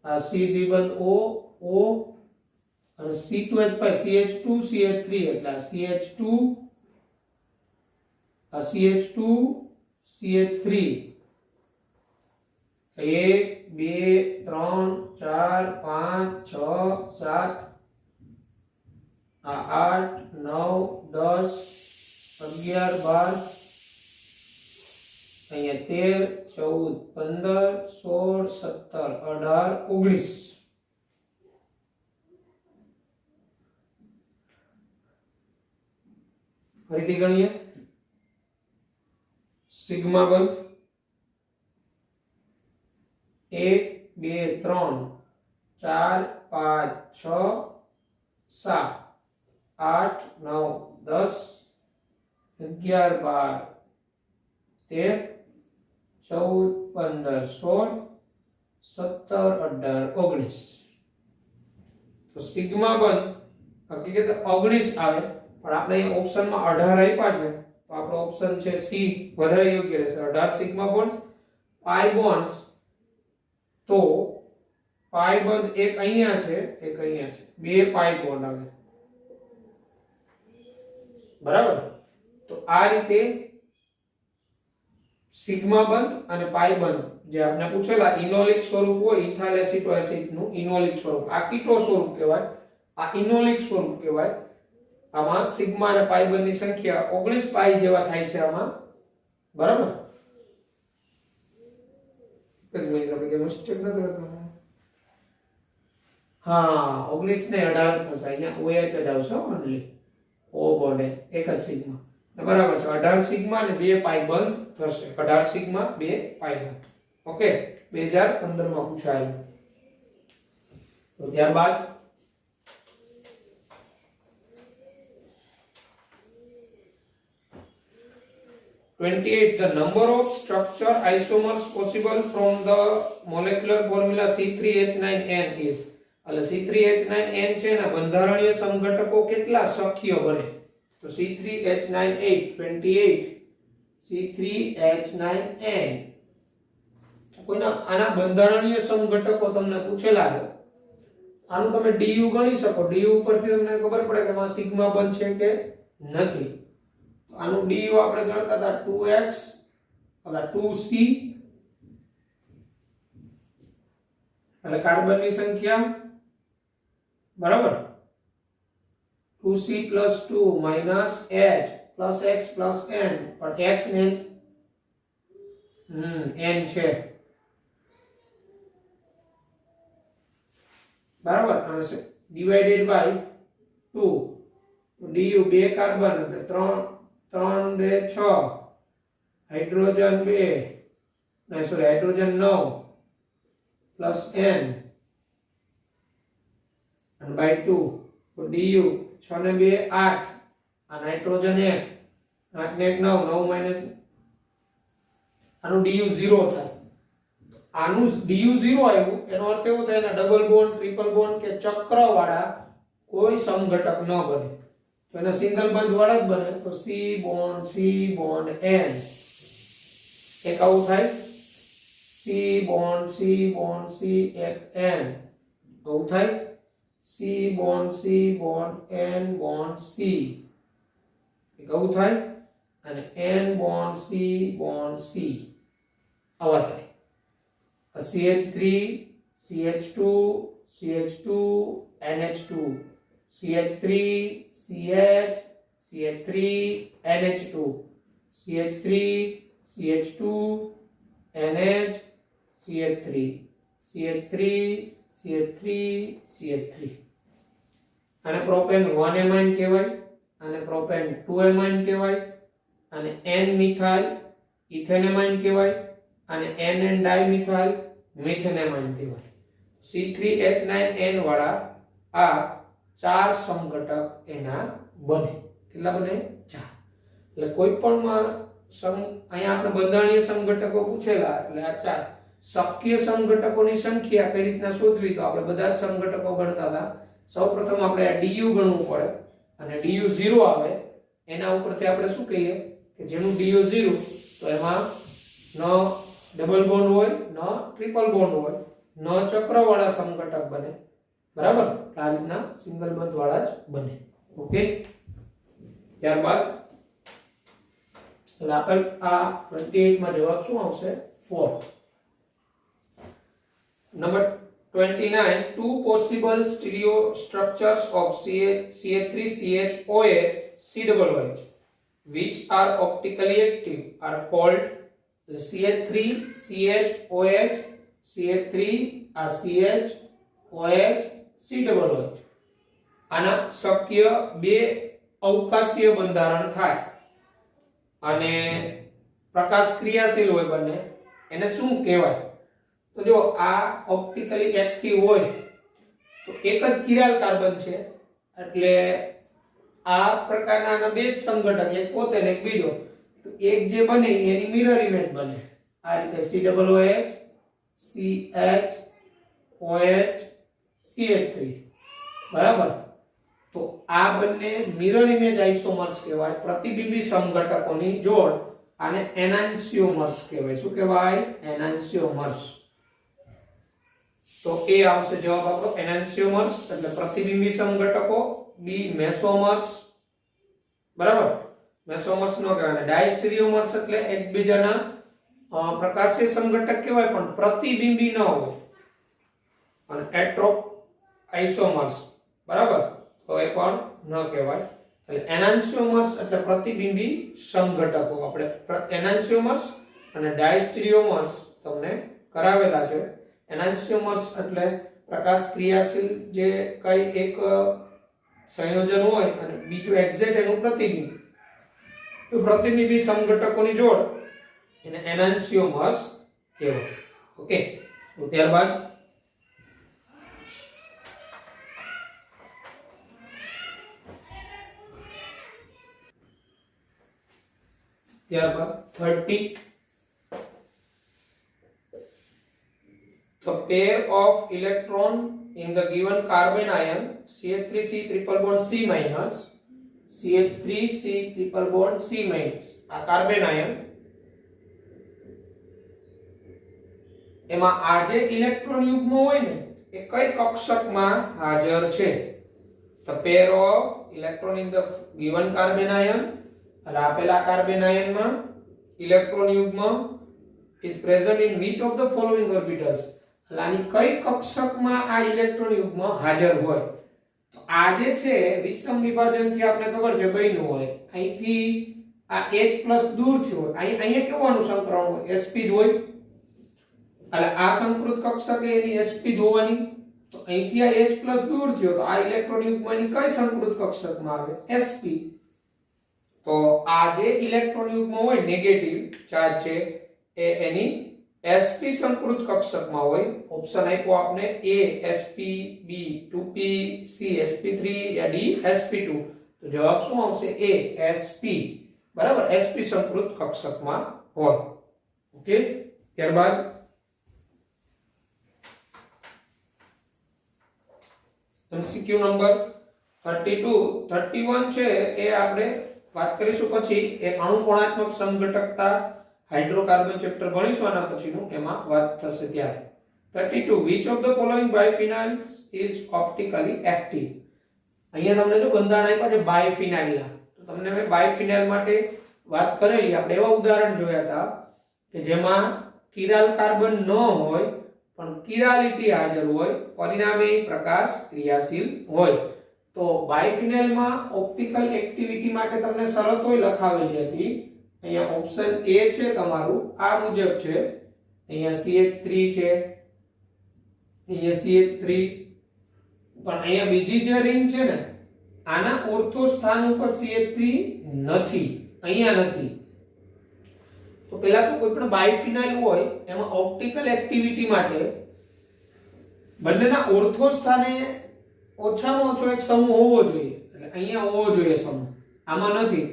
આ C દ્વિબંધ O અને C2H5 CH2 CH3, એટલે આ CH2, આ CH2 CH3, 1 2 3 4 5 6 7 આ 8 9 10 11 12 અહીંયા 13 14 15 16 17 18 19. ફરીથી ગણીએ. સિગ્મા બંધ 1 2 3 4 5 6 7 8 9 10 11 12 13 14 15 16 17 18 19 તો સિગ્મા બંધ હકીકત 19 આવે પણ આપણે અહીં ઓપ્શનમાં 18 આપ્યા છે તો આપણો ઓપ્શન છે સી વધારે યોગ્ય રહેશે 18 સિગ્મા બોન્ડ્સ પાઈ બોન્ડ્સ તો પાઈ બંધ એક અહીંયા છે એક અહીંયા છે બે પાઈ બોન્ડ આવે બરાબર તો આ રીતે સિગ્મા બંધ અને પાઈ બંધ જે આપણે પૂછેલા ઇનોલિક સ્વરૂપ હોય ઇથાઇલ એસિટો એસિડ નું ઇનોલિક સ્વરૂપ આ કીટો સ્વરૂપ કહેવાય આ ઇનોલિક સ્વરૂપ કહેવાય આમાં સિગ્મા અને પાઈ બંધ ની સંખ્યા 19 પાઈ જેવા થાય છે આમાં બરાબર એક મિનિટ આપણે કે મિસ્ટેક ન કરતા હા 19 ને 18 થશે અહીંયા OH જ આવશે ઓન્લી O બોન્ડ એક જ સિગ્મા બરાબર છે 18 સિગ્મા અને 2 પાઈ બંધ થશે 18 સિગ્મા 2 પાઈ બંધ ઓકે 2015 માં પૂછાયું તો ત્યારબાદ 28 the number of structure isomers possible from the molecular formula C3H9N is એટલે C3H9N છે ને બંધારણીય સમઘટકો કેટલા શક્ય બને તો C3H98 28 C3H9N કોઈના આના બંધારણીય સમઘટકો તમને પૂછેલા છે આનું તમે DU ગણી શકો DU ઉપરથી તમને ખબર પડે કે આમાં સિગ્મા બંધ છે કે નથી આનું DU આપણે ગણતા હતા 2x એટલે 2c એટલે કાર્બનની સંખ્યા બરાબર 2c + 2 - h + x + n પણ x ને n છે બરાબર અને ડિવાઇડેડ બાય 2 DU 2 કાર્બન એટલે 3 2 6 હાઇડ્રોજન 2 નહીં સોરી હાઇડ્રોજન 9 પ્લસ n અને બાય 2 તો DU 6 ને 2 8 આ નાઇટ્રોજન 1 8 ને 1 9 9 માઈનસ આનું DU 0 થાય આનું DU 0 આવ્યું એનો અર્થ એવો થાય એના ડબલ બોન્ડ ટ્રિપલ બોન્ડ કે ચક્ર વાળા કોઈ સમઘટક ન બને તો એના સિંગલ બંધ વાળા જ બને તો C બોન્ડ N એક આવું થાય C બોન્ડ એક N આવું થાય C bond N bond C એક આવું થાય અને N બોન્ડ C આવા થાય CH3 CH2 CH2 NH2 CH3 CH CH3 NH2 CH3 CH2 NH CH3 CH3 CH3 CH3 આને પ્રોપેન 1 એમાઇન કહેવાય આને પ્રોપેન 2 એમાઇન કહેવાય આને N મિથાઇલ ઇથેન એમાઇન કહેવાય અને NN ડાઇમિથાઇલ મિથેન એમાઇન કહેવાય C3H9N વાળા આ ચાર સમઘટક એના બને કેટલા બને 4 એટલે કોઈ પણ માં અહીંયા આપણે બંધારણીય સમઘટકો પૂછેલા એટલે આ ચાર શક્ય સમઘટકોની સંખ્યા કઈ રીતના શોધવી તો આપણે બધા જ સમઘટકો ગણતા હતા સૌપ્રથમ આપણે આ DU ગણવું પડે અને DU 0 આવે એના ઉપરથી આપણે શું કહીએ કે જેનું DU 0 તો એમાં ન ડબલ બોન્ડ હોય ન ટ્રિપલ બોન્ડ હોય ન ચક્રવાળા સમઘટક બને બરાબર આ રીતના સિંગલ બંધ વાળા જ બને ઓકે ત્યારબાદ એટલે આપેલ આ 28 માં જવાબ શું આવશે 4 number 29 two possible stereo structures of CH3CHOH COOH which are optically active are called CH3CHOH CH3 CHOH COOH આના શક્ય બે અવકાશીય બંધારણ થાય અને પ્રકાશ ક્રિયાશીલ હોય બંને એને શું કહેવાય તો જો આ ઓપ્ટિકલી એક્ટિવ હોય તો એક જ કિરાલ કાર્બન છે એટલે આ પ્રકારના બે જ સંઘટક એક પોતે ને એક બીજો તો એક જે બને એની મિરર ઇમેજ બને આ રીતે COOH CH OH CH3 બરાબર. તો આ બંને મિરર ઇમેજ આઇસોમર્સ કહેવાય, પ્રતિબિંબી સમઘટકોની જોડ. આને એનાન્સિયોમર્સ કહેવાય. શું કહેવાય? એનાન્સિયોમર્સ. તો એ આવશે જવાબ આપણો એનાન્સિયોમર્સ એટલે પ્રતિબિંબી સમઘટકો. બી મેસોમર્સ, બરાબર. મેસોમર્સ નો કહેવાય. ડાયસ્ટેરિયોમર્સ એટલે એકબીજાના પ્રકાશીય સમઘટક કહેવાય પણ પ્રતિબિંબી ન હોય. અને એટ્રોપ આઇસોમર્સ, બરાબર, તો એ પણ ન કહેવાય. એટલે એનાન્સિયોમર્સ એટલે પ્રતિબિંબી સમઘટકો. આપણે એનાન્સિયોમર્સ અને ડાયસ્ટેરિયોમર્સ તમને કરાવેલા છે. એનાન્સિયોમર્સ એટલે પ્રકાશ ક્રિયાશીલ જે કઈ એક સંયોજન હોય અને બીજું એક્ઝેક્ટ એનું પ્રતિબિંબ, તો પ્રતિબિંબી સમઘટકોની જોડ એને એનાન્સિયોમર્સ કહેવાય. ઓકે. તો ત્યારબાદ ત્યારબાદ 30 the pair of electron in the given carbon ion CH3C triple bond C minus CH3C triple bond C minus આ કાર્બન આયન એમાં આ જે ઇલેક્ટ્રોન યુગ્મ હોય ને એ કઈ કક્ષકમાં હાજર છે? the pair of electron in the given carbon ion એટલે આપેલા કાર્બન આયનમાં ઇલેક્ટ્રોન યુગ્મ is present in which of the following orbitals આની કઈ કક્ષકમાં આ ઇલેક્ટ્રોન યુગ્મ હાજર હોય? તો આ જે છે વિષમ વિભાજનથી આપણે ખબર છે બન્યું હોય. અહીંથી આ H+ દૂર થયો હોય. અહીંયા કેવું અનુસંકરણ હોય? sp જ હોય. એટલે આ સંકૃત કક્ષક એની sp જ હોવાની. તો અહીંથી આ H+ દૂર થયો તો આ ઇલેક્ટ્રોન યુગ્મની કઈ સંકૃત કક્ષકમાં આવે? sp. તો આ જે ઇલેક્ટ્રોન યુગ્મ હોય નેગેટિવ ચાર્જ છે એ એની sp સંકૃત કક્ષકમાં હોય. ઓપ્શન આપ્યો આપને A sp, B 2p, C sp3 yeah D sp2. તો જવાબ શું આવશે? A sp, બરાબર, sp સંકૃત કક્ષકમાં હોય. ઓકે. ત્યારબાદ MCQ નંબર 32 31 છે એ આપણે વાત કરીશું પછી. એક અણુકોણાત્મક સમઘટકતા હાઇડ્રોકાર્બન ચેપ્ટર ભણીશું આના પછીનું, એમાં વાત થશે ત્યારે. 32 which of the following biphenols is optically active? અહીંયા તમને જો બંધારણ આપ્યા છે બાયફિનાઇલના. તો તમને મેં બાયફિનાઇલ માટે વાત કરેલી. આપણે એવા ઉદાહરણ જોયા હતા કે જેમાં કિરાલ કાર્બન ન હોય પણ કિરાલિટી હાજર હોય, પરિણામે પ્રકાશ ક્રિયાશીલ હોય. તો બાયફિનાઇલમાં ઓપ્ટિકલ એક્ટિવિટી માટે તમને શરતો લખાવેલી હતી. અહીંયા ઓપ્શન A છે તમારું આ મુજબ છે. અહીંયા CH3 છે, અહીંયા CH3, પણ અહીંયા બીજી જે રિંગ છે ને આના ઓર્થો સ્થાન ઉપર CH3 નથી, અહીંયા નથી. તો પહેલા તો કોઈ પણ બાયફિનાઇલ હોય એમાં ઓપ્ટિકલ એક્ટિવિટી માટે બંનેના ઓર્થો સ્થાને ઓછામાં ઓછો એક સમૂહ હોવો જોઈએ. એટલે અહીંયા હોવો જોઈએ સમૂહ, આમાં નથી.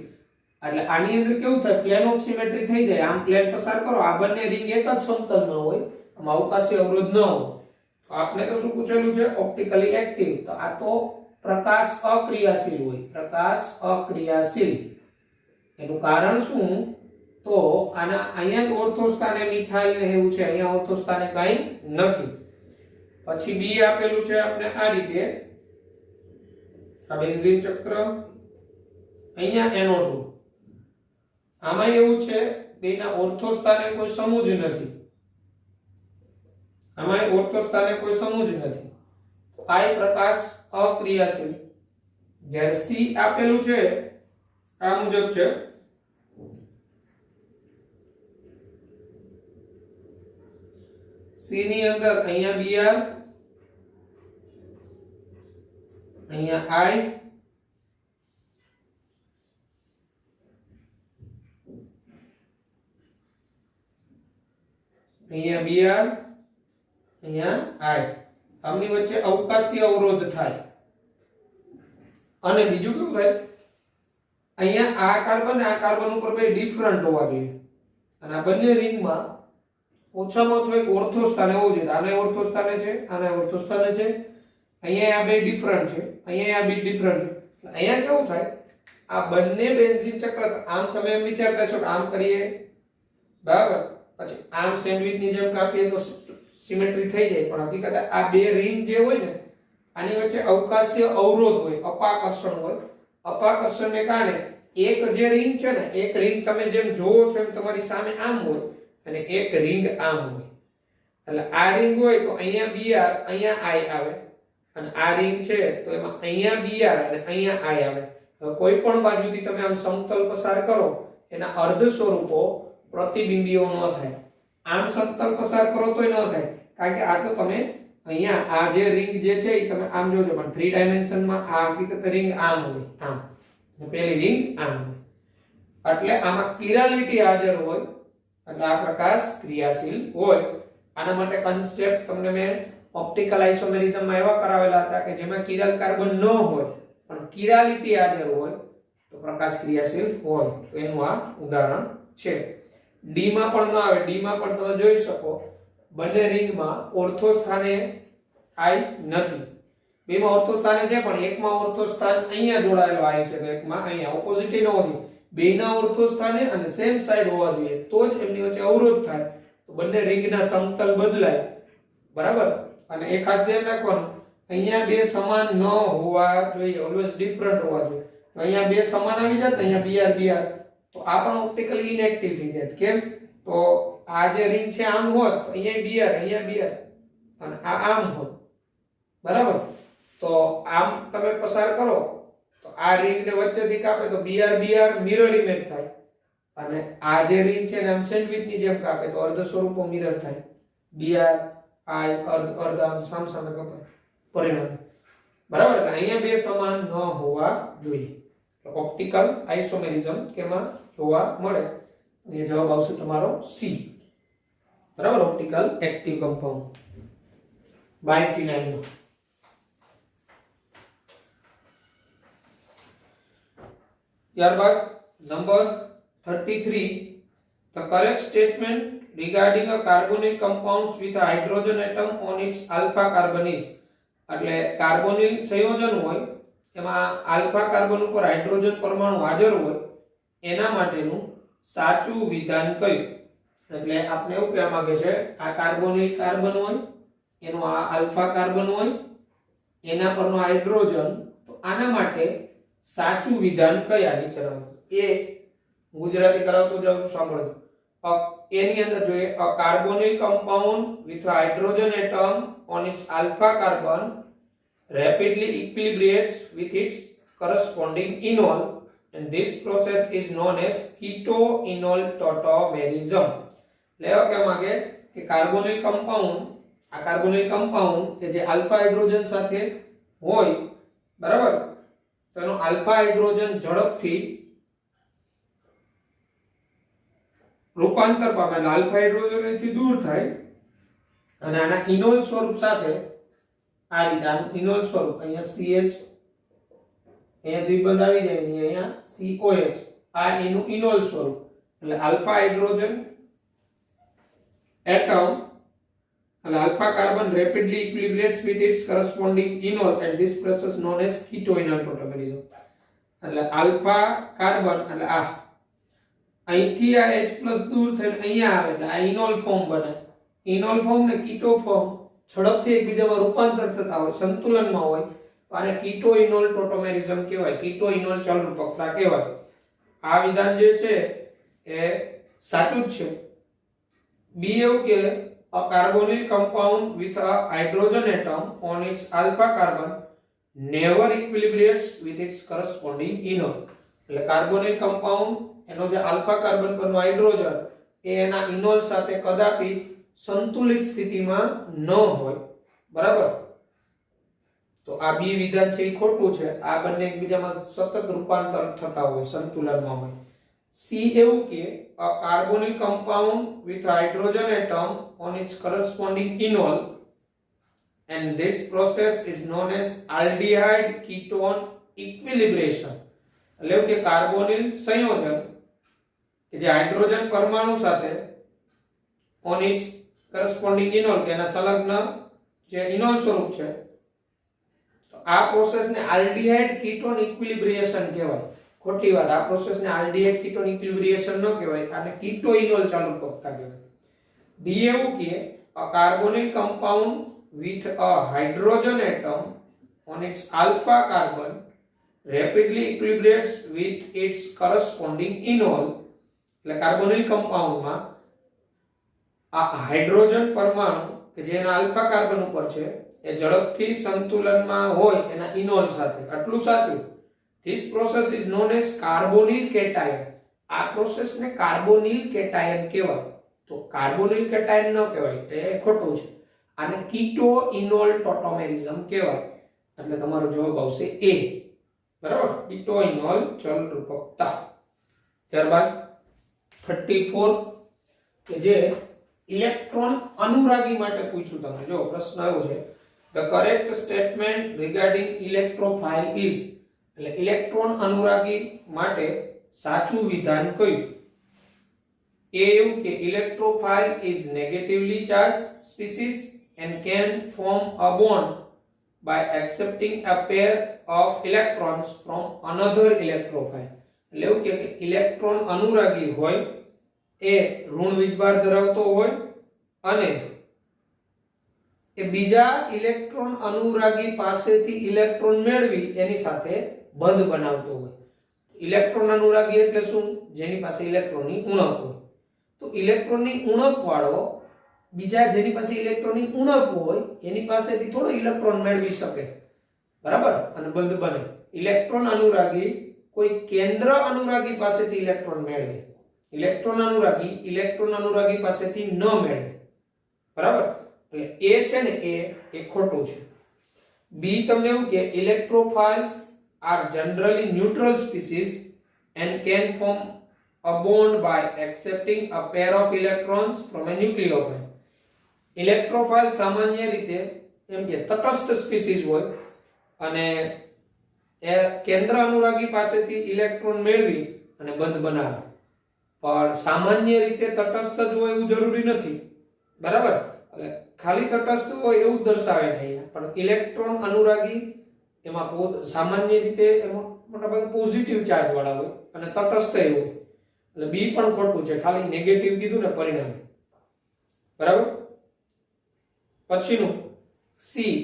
એટલે આની અંદર કેવું થાય? પ્લેન ઓફ સિમેટ્રી થઈ જાય. આમ પ્લેન પસાર કરો, આ બંને રિંગ એક જ સમતલમાં હોય, આમાં અવકાશી અવરોધ ન હોય. તો આપણે તો શું પૂછેલું છે? Optically active. તો આ તો પ્રકાશ અક્રિયાશીલ હોય, પ્રકાશ અક્રિયાશીલ. એનું કારણ શું? તો આના અહીંયા જ ઓર્થો સ્થાને મિથાઇલ ને એવું છે, અહીંયા ઓર્થો સ્થાને કાઈ નથી. પછી બી આપેલું છે આપણે આ રીતે, આ બેન્ઝીન ચક્ર, અહીંયા NO2. આમાં એવું છે બેના ઓર્થો સ્થાને કોઈ સમૂહ જ નથી, આમાં ઓર્થો સ્થાને કોઈ સમૂહ જ નથી. આ પ્રકાશ અક્રિયાશીલ. જ્યારે સી આપેલું છે આ મુજબ છે, સી ની અંદર અહીંયા Br, અહીંયા I, અહીંયા Br, અહીંયા I. આમની વચ્ચે અવકાશી અવરોધ થાય. અને બીજું કેવું થાય? અહીંયા આ કાર્બન ઉપર બે ડિફરન્ટ હોવા જોઈએ. અને આ બંને રિંગમાં ઓછામાં ઓછું એક ઓર્થો સ્થાને હોવું જોઈએ. આને ઓર્થો સ્થાને છે, આને ઓર્થો સ્થાને છે. અહીંયા આ બે ડિફરન્ટ છે, અહીંયા આ બે ડિફરન્ટ છે. અહીંયા કેવું થાય, આ બંને બેન્ઝીન ચક્ર આમ તમે એમ વિચારતા છો કે આમ કરીએ, બરાબર, પછી આમ સેન્ડવિચની જેમ કાપીએ તો સિમેટ્રી થઈ જાય, પણ હકીકતે આ બે રિંગ જે હોય ને આની વચ્ચે અવકાશીય અવરોધ હોય, અપાકર્ષણ હોય. અપાકર્ષણને કારણે એક જે રિંગ છે ને, એક રિંગ તમે જેમ જોવો છો એમ તમારી સામે આમ હોય અને એક રિંગ આમ હોય. એટલે આ રિંગ હોય તો અહીંયા Br અહીંયા I આવે, અને આ રિંગ છે તો એમાં અહીંયા Br અને અહીંયા I આવે. કોઈ પણ બાજુથી તમે આમ સમતલ પસાર કરો એના અર્ધ સ્વરૂપો પ્રતિબિંબીઓ ન થાય. આમ સમતલ પસાર કરો તોય ન થાય, કારણ કે આ તો તમે અહીંયા આ જે રિંગ જે છે એ તમે આમ જોજો, પણ 3 ડાયમેન્શનમાં આ હકીકતે રિંગ આમ હોય, આમ, અને પેલી રિંગ આમ હોય. એટલે આમાં કિરાલિટી હાજર હોય એટલે આ પ્રકાશ ક્રિયાશીલ હોય. આના માટે કન્સેપ્ટ તમને મેં ઓપ્ટિકલ આઇસોમેરિઝમમાં એવા કરાવેલા હતા કે જેમાં કિરલ કાર્બન ન હોય પણ કિરાલિટી હાજર હોય તો પ્રકાશ ક્રિયાશીલ હોય. તો એનું આ ઉદાહરણ છે. ડી માં પણ ન આવે. ડી માં પણ તમે જોઈ શકો બંને રિંગમાં ઓર્થો સ્થાને I નથી. બેમાં ઓર્થો સ્થાને છે પણ એકમાં ઓર્થો સ્થાન અહીંયા જોડાયેલો I છે, તો એકમાં અહીંયા ઓપોઝિટ ન હોય. બેના ઓર્થો સ્થાને અને સેમ સાઈડ હોવા જોઈએ તો જ એમની વચ્ચે અવરોધ થાય, તો બંને રિંગના સમતલ બદલાય, બરાબર. અને એ ખાસ ધ્યાન રાખવાનું, અહીંયા બે સમાન ન હોવા જોઈએ, ઓલવેઝ ડિફરન્ટ હોવા જોઈએ. તો અહીંયા બે સમાન આવી જાત, અહીંયા Br તો આ પણ ઓપ્ટિકલી ઇનએક્ટિવ થઈ જાય. કેમ? તો આ જે રિંગ છે આમ હોત તો અહીંયા Br અને આ આમ હોત, બરાબર. તો આમ તમે પસાર કરો તો આ રિંગ ને વચ્ચેથી કાપે તો Br મિરર ઇમેજ થાય, અને આ જે રિંગ છે ને આમ સેન્ડવિચની જેમ કાપે તો અર્ધ સ્વરૂપો મિરર થાય. Br I અર્ધ આમ સામસામે કપાય પરિણામ, બરાબર. એટલે અહીંયા બે સમાન ન હોવા જોઈએ. ઓપ્ટિકલ આઇસોમેરિઝમ કેમાં જોવા મળે? એ જવાબ આવશે તમારો C, બરાબર. Optical active compound biphenyl. ત્યારબાદ number 33, the correct statement regarding a carbonyl compounds with a hydrogen atom on its alpha carbon is. એટલે કાર્બોનિલ સંયોજન હોય એમાં આલ્ફા કાર્બન ઉપર હાઇડ્રોજન પરમાણુ હાજર હોય એના માટેનું સાચું વિધાન કયું? એટલે આપણે એવું કહેવા માંગે છે આ કાર્બોનિલ કાર્બન હોય એનો આ આલ્ફા કાર્બન હોય એના પરનો હાઇડ્રોજન, તો આના માટે સાચું વિધાન કયા નીચે એ ગુજરાતી કરાવતો જાઉં છું, સાંભળજો. એની અંદર જોઈએ a carbonyl compound with a hydrogen atom on its alpha carbon rapidly equilibrates with its corresponding enol and this process is known as keto-enol tautomerism. લેવા કે માંગે કે કાર્બોનિલ કમ્પાઉન્ડ, આ કાર્બોનિલ કમ્પાઉન્ડ કે જે આલ્ફા હાઇડ્રોજન સાથે હોય, બરાબર, તો એનો આલ્ફા હાઇડ્રોજન ઝડપથી રૂપાંતર પામે, આલ્ફા હાઇડ્રોજન એથી દૂર થાય અને આના ઇનોલ સ્વરૂપ સાથે આ રીતે આનું ઇનોલ સ્વરૂપ અહીંયા CH, અહીંયા દ્વિબંધ આવી જાય ને અહીંયા COH, આ એનું ઇનોલ સ્વરૂપ. એટલે alpha hydrogen atom and alpha carbon rapidly equilibrates with its corresponding enol and this process known as keto-enol tautomerism. એટલે આલ્ફા કાર્બન એટલે આ અહીંથી આ H+ દૂર થઈને અહીંયા આવે એટલે આ ઇનોલ ફોર્મ બને. ઇનોલ ફોર્મ ને કીટો ફોર્મ ઝડપથી એકબીજામાં રૂપાંતર થતા હોય, સંતુલનમાં હોય, તો આને કીટો-ઇનોલ ટોટોમેરિઝમ કહેવાય, કીટો-ઇનોલ ચલરૂપકતા કહેવાય. આ વિધાન જે છે એ સાચું જ છે. બી એવું કે a carbonyl compound with a hydrogen atom on its alpha carbon never equilibrates with its corresponding enol. એટલે કાર્બોનિલ કમ્પાઉન્ડ એનો જે આલ્ફા કાર્બન પરનો હાઇડ્રોજન એ એના ઇનોલ સાથે કદાપી સંતુલિત સ્થિતિમાં ન હોય, બરાબર. તો આ બી વિધાન છે એ ખોટું છે. આ બંને એકબીજામાં સતત રૂપાંતર થતા હોય, સંતુલનમાં હોય. સી એવું કે a carbonyl compound with hydrogen atom on its corresponding enol and this process is known as aldehyde ketone equilibration. એટલે કે કાર્બોનિલ સંયોજન કે જે હાઇડ્રોજન પરમાણુ સાથે on its કરસ્પોન્ડિંગ ઇનોલ કે એના સંલગ્ન જે ઇનોલ સ્વરૂપ છે, તો આ પ્રોસેસને આલ્ડીહાઇડ કીટોન ઇક્વિલિબ્રિએશન કહેવાય. ખોટી વાત, આ પ્રોસેસને આલ્ડીહાઇડ કીટોન ઇક્વિલિબ્રિએશન ન કહેવાય, આને કીટો ઇનોલ ચાલુપકતા કહેવાય. ડી એવું કે a carbonyl compound with a hydrogen atom on its alpha carbon rapidly equilibrates with its corresponding enol. એટલે કાર્બોનિલ કમ્પાઉન્ડમાં આ હાઇડ્રોજન પરમાણુ કે જે એના આલ્ફા કાર્બન ઉપર છે એ ઝડપથી સંતુલનમાં હોય એના ઇનોલ સાથે. આટલું સાચું. This process is known as carbonyl cation. આ પ્રોસેસને કાર્બોનિલ કેટાયન કહેવાય. તો કાર્બોનિલ કેટાયન ન કહેવાય, એ ખોટું છે. આને કીટો ઇનોલ ટોટોમેરિઝમ કહેવાય. એટલે તમારો જવાબ આવશે એ. બરાબર, કીટો ઇનોલ ચલ રૂપકતા. ત્યારબાદ 34 કે જે ઇલેક્ટ્રોન અનુરાગી માટે પૂછ્યું તમને. જો પ્રશ્ન આવ્યો છે, the correct statement regarding electrophile is, એટલે ઇલેક્ટ્રોન અનુરાગી માટે સાચું વિધાન કયું? એ એવું કે electrophile is negatively charged species and can form a bond by accepting a pair of electrons from another electrophile. એટલે એવું કે ઇલેક્ટ્રોન અનુરાગી હોય એ ઋણ વીજભાર ધરાવતો હોય અને એ બીજા ઇલેક્ટ્રોન અનુરાગી પાસેથી ઇલેક્ટ્રોન મેળવી એની સાથે બંધ બનાવતો હોય. ઇલેક્ટ્રોન અનુરાગી એટલે શું? જેની પાસે ઇલેક્ટ્રોનની ઉણપ હોય. તો ઇલેક્ટ્રોનની ઉણપ વાળો બીજા જેની પાસે ઇલેક્ટ્રોનની ઉણપ હોય એની પાસેથી થોડો ઇલેક્ટ્રોન મેળવી શકે, બરાબર, અને બંધ બને. ઇલેક્ટ્રોન અનુરાગી કોઈ કેન્દ્ર અનુરાગી પાસેથી ઇલેક્ટ્રોન મેળવે. ઇલેક્ટ્રોન અનુરાગી પાસેથી ન મેળવે, બરાબર. એટલે એ છે ને એ ખોટું છે. બી તમને એવું કે electrophiles are generally neutral species and can form a bond by accepting a pair of electrons from a nucleophile. Electrophile સામાન્ય રીતે એમ કે તટસ્થ સ્પીસીઝ હોય અને એ કેન્દ્ર અનુરાગી પાસેથી ઇલેક્ટ્રોન મેળવી અને બંધ બનાવે. પણ સામાન્ય રીતે તટસ્થ જ હોય એવું જરૂરી નથી, બરાબર. ખાલી તટસ્થ હોય એવું દર્શાવે છે અહીંયા. પણ ઇલેક્ટ્રોન અનુરાગી એમાં સામાન્ય રીતે એમાં મોટાભાગે પોઝિટિવ ચાર્જ વાળા હોય અને તટસ્થ હોય. એટલે બી પણ ખોટું છે, ખાલી નેગેટિવ કીધું ને પરિણામ, બરાબર. પછીનું C,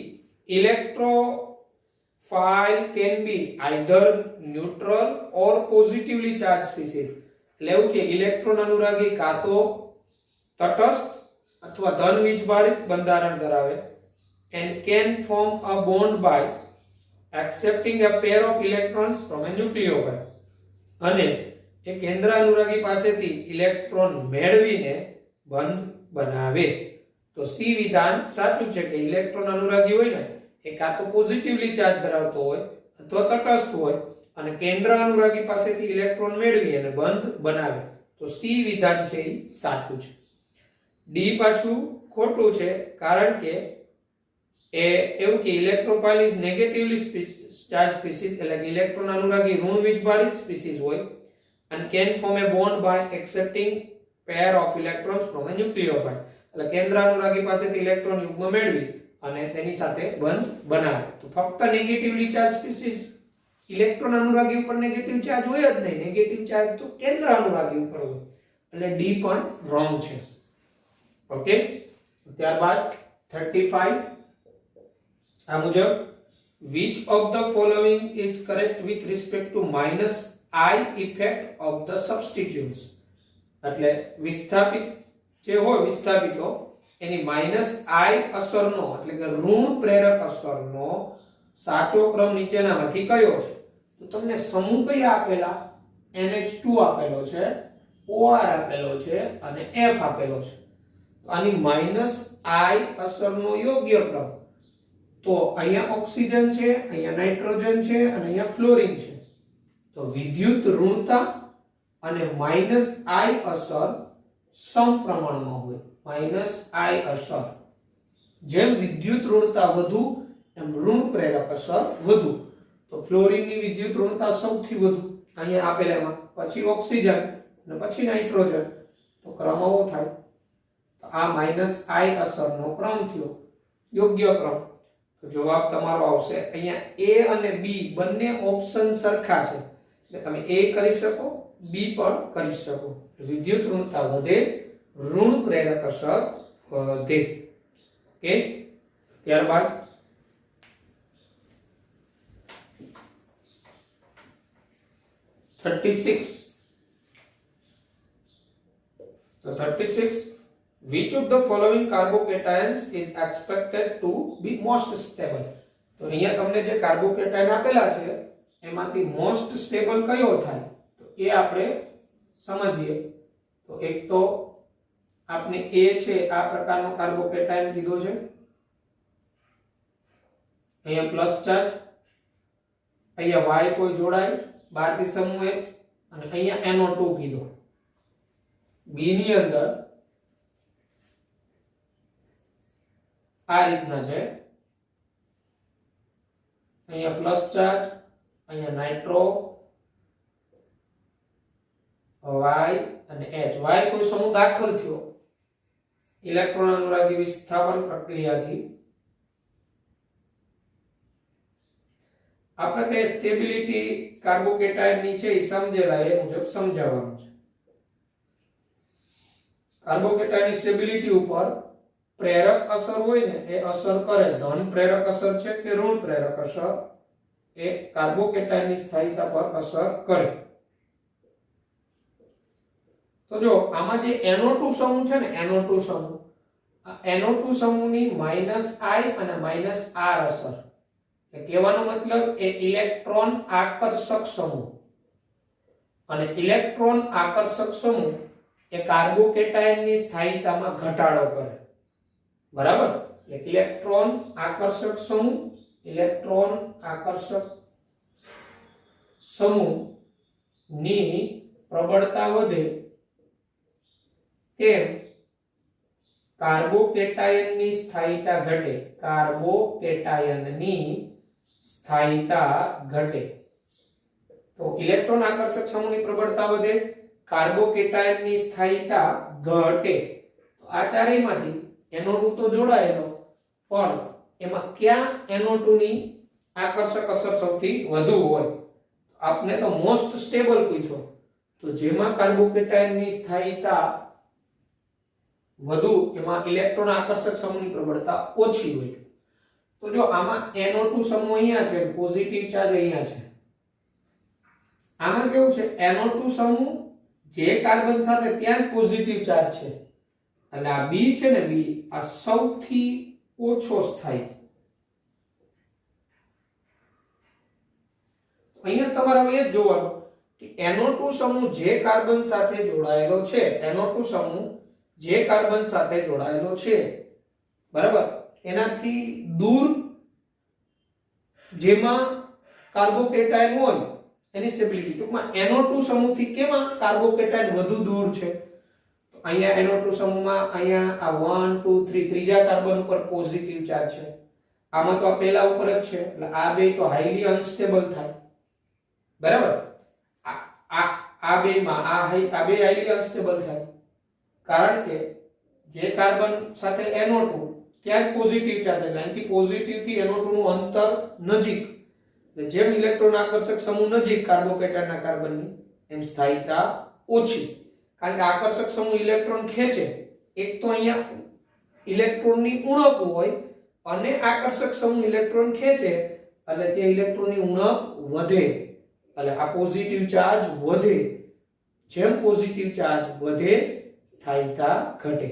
electrophile can be either neutral or positively charged species. એટલે એવું કે ઇલેક્ટ્રોન અનુરાગી કાં તો તટસ્થ અથવા ધન વીજભારિત બંધારણ ધરાવે and can form a bond by accepting a pair of electrons from a nucleophile. અને એ કેન્દ્ર અનુરાગી પાસેથી ઇલેક્ટ્રોન મેળવીને બંધ બનાવે. તો સી વિધાન સાચું છે કે ઇલેક્ટ્રોન અનુરાગી હોય ને એ કાં તો પોઝિટિવલી ચાર્જ ધરાવતો હોય અથવા તટસ્થ હોય અને કેન્દ્ર અનુરાગી પાસેથી ઇલેક્ટ્રોન મેળવી અને બંધ બનાવે. તો સી વિધાન છે એ સાચું છે. ડી પાછું ખોટું છે, કારણ કે એ એવું કે electrophile is negatively charge species, એટલે કે ઇલેક્ટ્રોન અનુરાગી ઋણ વીજભારિત સ્પીસીઝ હોય and can form a bond by accepting pair of electrons from a nucleophile. એટલે કેન્દ્ર અનુરાગી પાસેથી ઇલેક્ટ્રોન યુગ્મ મેળવી અને તેની સાથે બંધ બનાવે. તો ફક્ત નેગેટિવલી ચાર્જ સ્પીસીઝ ઇલેક્ટ્રોન અનુરાગી ઉપર નેગેટિવ ચાર્જ હોય જ નહીં, નેગેટિવ ચાર્જ તો કેન્દ્ર અનુરાગી ઉપર હોય. એટલે ડી પણ રોંગ છે. ઓકે. ત્યારબાદ 35 આ મુજબ which of the following is correct with respect to minus I effect of the substituents. એટલે વિસ્થાપિત જે હોય વિસ્થાપિતો એની માઈનસ I અસરનો એટલે કે ઋણ પ્રેરક અસરનો સાચો ક્રમ નીચેનામાંથી કયો છે? તો તમને સમૂહ કયા આપેલા? NH2 આપેલો છે, OR આપેલો છે અને F આપેલો છે. તો આની માઈનસ I અસરનો યોગ્ય ક્રમ તો અહીંયા ઓક્સિજન છે, અહીંયા નાઇટ્રોજન છે અને અહીંયા ફ્લોરિન છે. તો વિદ્યુત ઋણતા અને માઈનસ I અસર સમપ્રમાણમાં હોય. માઈનસ I અસર જેમ વિદ્યુત ઋણતા વધુ એમ ઋણ પ્રેરક અસર વધુ. તો ફ્લોરિનની વિદ્યુત ઋણતા સૌથી વધુ અહીંયા આપેલામાં, પછી ઓક્સિજન અને પછી નાઇટ્રોજન. તો ક્રમ આવો થાય. તો આ -i અસરનો ક્રમ થયો, યોગ્ય ક્રમ. તો જવાબ તમારો આવશે અહીંયા a અને b બંને ઓપ્શન સરખા છે એટલે તમે a કરી શકો, b પણ કરી શકો. વિદ્યુત ઋણતા વધે, ઋણ પ્રેરક અસર વધે. ઓકે, ત્યારબાદ तो 36 which of the following carbocations is expected to be most stable. તો અહીંયા તમને જે કાર્બોકેટાયન આપેલા છે એમાંથી મોસ્ટ સ્ટેબલ કયો થાય તો એ આપણે સમજીએ. તો એક તો આપણે A છે આ પ્રકારનો કાર્બોકેટાયન કીધો છે, અહીંયા પ્લસ ચાર્જ, અહીંયા Y કોઈ જોડાય બહારથી સમૂહ H અને અહીંયા NO2 કીધો. B ની અંદર આ રીતના છે, અહીંયા પ્લસ ચાર્જ, અહીંયા નાઇટ્રો, Y અને H. Y કોઈ સમૂહ દાખલ થયો ઇલેક્ટ્રોન અનુરાગી વિસ્થાપન પ્રક્રિયાથી. આપણે તે સ્ટેબિલિટી કાર્બોકેટાયન ની છે એ સમજેલા એ મુજબ સમજાવવાનું છે. કાર્બોકેટાયન ની સ્ટેબિલિટી ઉપર પ્રેરક અસર હોય ને એ અસર કરે. ધન પ્રેરક અસર છે કે ઋણ પ્રેરક અસર એ કાર્બોકેટાયન ની સ્થાયીતા પર અસર કરે. તો જો આમાં જે NO2 સમૂહ છે ને NO2 સમૂહ, આ NO2 સમૂહની -i અને -r અસર કહેવાનો મતલબ એ ઇલેક્ટ્રોન આકર્ષક સમૂહ, અને ઇલેક્ટ્રોન આકર્ષક સમૂહ એ કાર્બોકેટાયન ની સ્થાયીતામાં ઘટાડો કરે. બરાબર, એટલે ઇલેક્ટ્રોન આકર્ષક સમૂહ, ઇલેક્ટ્રોન આકર્ષક સમૂહ ની પ્રબળતા વધે તેમ કાર્બોકેટાયન ની સ્થાયીતા ઘટે. કાર્બોકેટાયન ની સ્થાયીતા ઘટે. તો ઇલેક્ટ્રોન આકર્ષક સમૂહની પ્રબળતા વધે, કાર્બોકેટાયન ની સ્થાયીતા ઘટે. તો આ ચારેયમાંથી NO2 તો જોડાયેલો, પણ એમાં ક્યાં NO2 ની આકર્ષક અસર સૌથી વધુ હોય? આપને તો મોસ્ટ સ્ટેબલ પૂછો, તો જેમાં કાર્બોકેટાયન ની સ્થાયીતા વધુ એમાં ઇલેક્ટ્રોન આકર્ષક સમૂહની પ્રબળતા ઓછી હોય. તો જો આમાં NO2 સમૂહ અહીંયા છે, પોઝિટિવ ચાર્જ અહીંયા છે. આમાં કેવું છે, NO2 સમૂહ જે કાર્બન સાથે ત્યાં જ પોઝિટિવ ચાર્જ છે, એટલે આ B છે ને, B આ સૌથી ઓછો સ્થાયી. અહીંયા તમારે હવે એ જ જોવાનું કે NO2 સમૂહ જે કાર્બન સાથે જોડાયેલો છે, NO2 સમૂહ જે કાર્બન સાથે જોડાયેલો છે, બરાબર, એનાથી દૂર જેમાં કાર્બોકેટાયન હોય એની સ્ટેબિલિટી. ટૂંકમાં NO2 સમૂહથી કેમાં કાર્બોકેટાયન વધુ દૂર છે? તો અહીંયા NO2 સમૂહમાં અહીંયા આ 1 2 3 ત્રીજા કાર્બન ઉપર પોઝિટિવ ચાર્જ છે, આમાં તો આ પહેલા ઉપર જ છે, એટલે આ બે તો હાઈલી અનસ્ટેબલ થાય. બરાબર, આ બેમાં આ બે હાઈલી અનસ્ટેબલ થાય, કારણ કે જે કાર્બન સાથે NO2 ત્યાં પોઝિટિવ ચાર્જ, એટલે અહીંથી પોઝિટિવ થી NO2 નું અંતર નજીક, એટલે જેમ ઇલેક્ટ્રોન આકર્ષક સમૂહ નજીક કાર્બોકેટાયનના કાર્બનની, એમ સ્થાયીતા ઓછી. કારણ કે આકર્ષક સમૂહ ઇલેક્ટ્રોન ખેંચે, એક તો અહીંયા ઇલેક્ટ્રોનની ઉણપ હોય અને આકર્ષક સમૂહ ઇલેક્ટ્રોન ખેંચે, એટલે તે ઇલેક્ટ્રોનની ઉણપ વધે, એટલે આ પોઝિટિવ ચાર્જ વધે. જેમ પોઝિટિવ ચાર્જ વધે સ્થાયીતા ઘટે.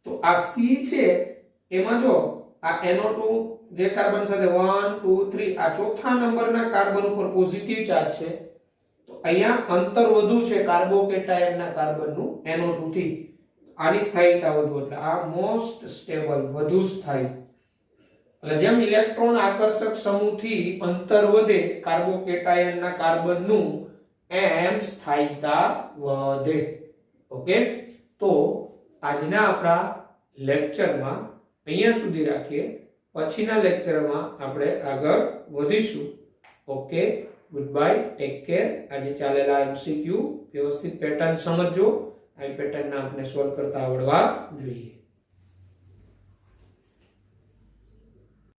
તો આ C છે એમાં જો આ NO2 જે કાર્બન સાથે 1 2 3 આ ચોથા નંબરના કાર્બન ઉપર પોઝિટિવ ચાર્જ છે, તો અહીંયા અંતર વધુ છે કાર્બોકેટાયનના કાર્બનનું NO2 થી, આની સ્થાયીતા વધુ, એટલે આ મોસ્ટ સ્ટેબલ, વધુ સ્થાયી. એટલે જેમ ઇલેક્ટ્રોન આકર્ષક સમૂહથી અંતર વધે કાર્બોકેટાયનના કાર્બનનું, એમ સ્થાયીતા વધે. ઓકે, તો આજના આપણા લેક્ચરમાં અહીંયા સુધી રાખીએ. પછીના લેક્ચરમાં આપણે આગળ વધીશું. Okay, good bye, take care. આજે ચાલેલા MCQ વ્યવસ્થિત પેટર્ન સમજજો, આ પેટર્નને આપણે સોલ્વ કરતા આવડવા જોઈએ.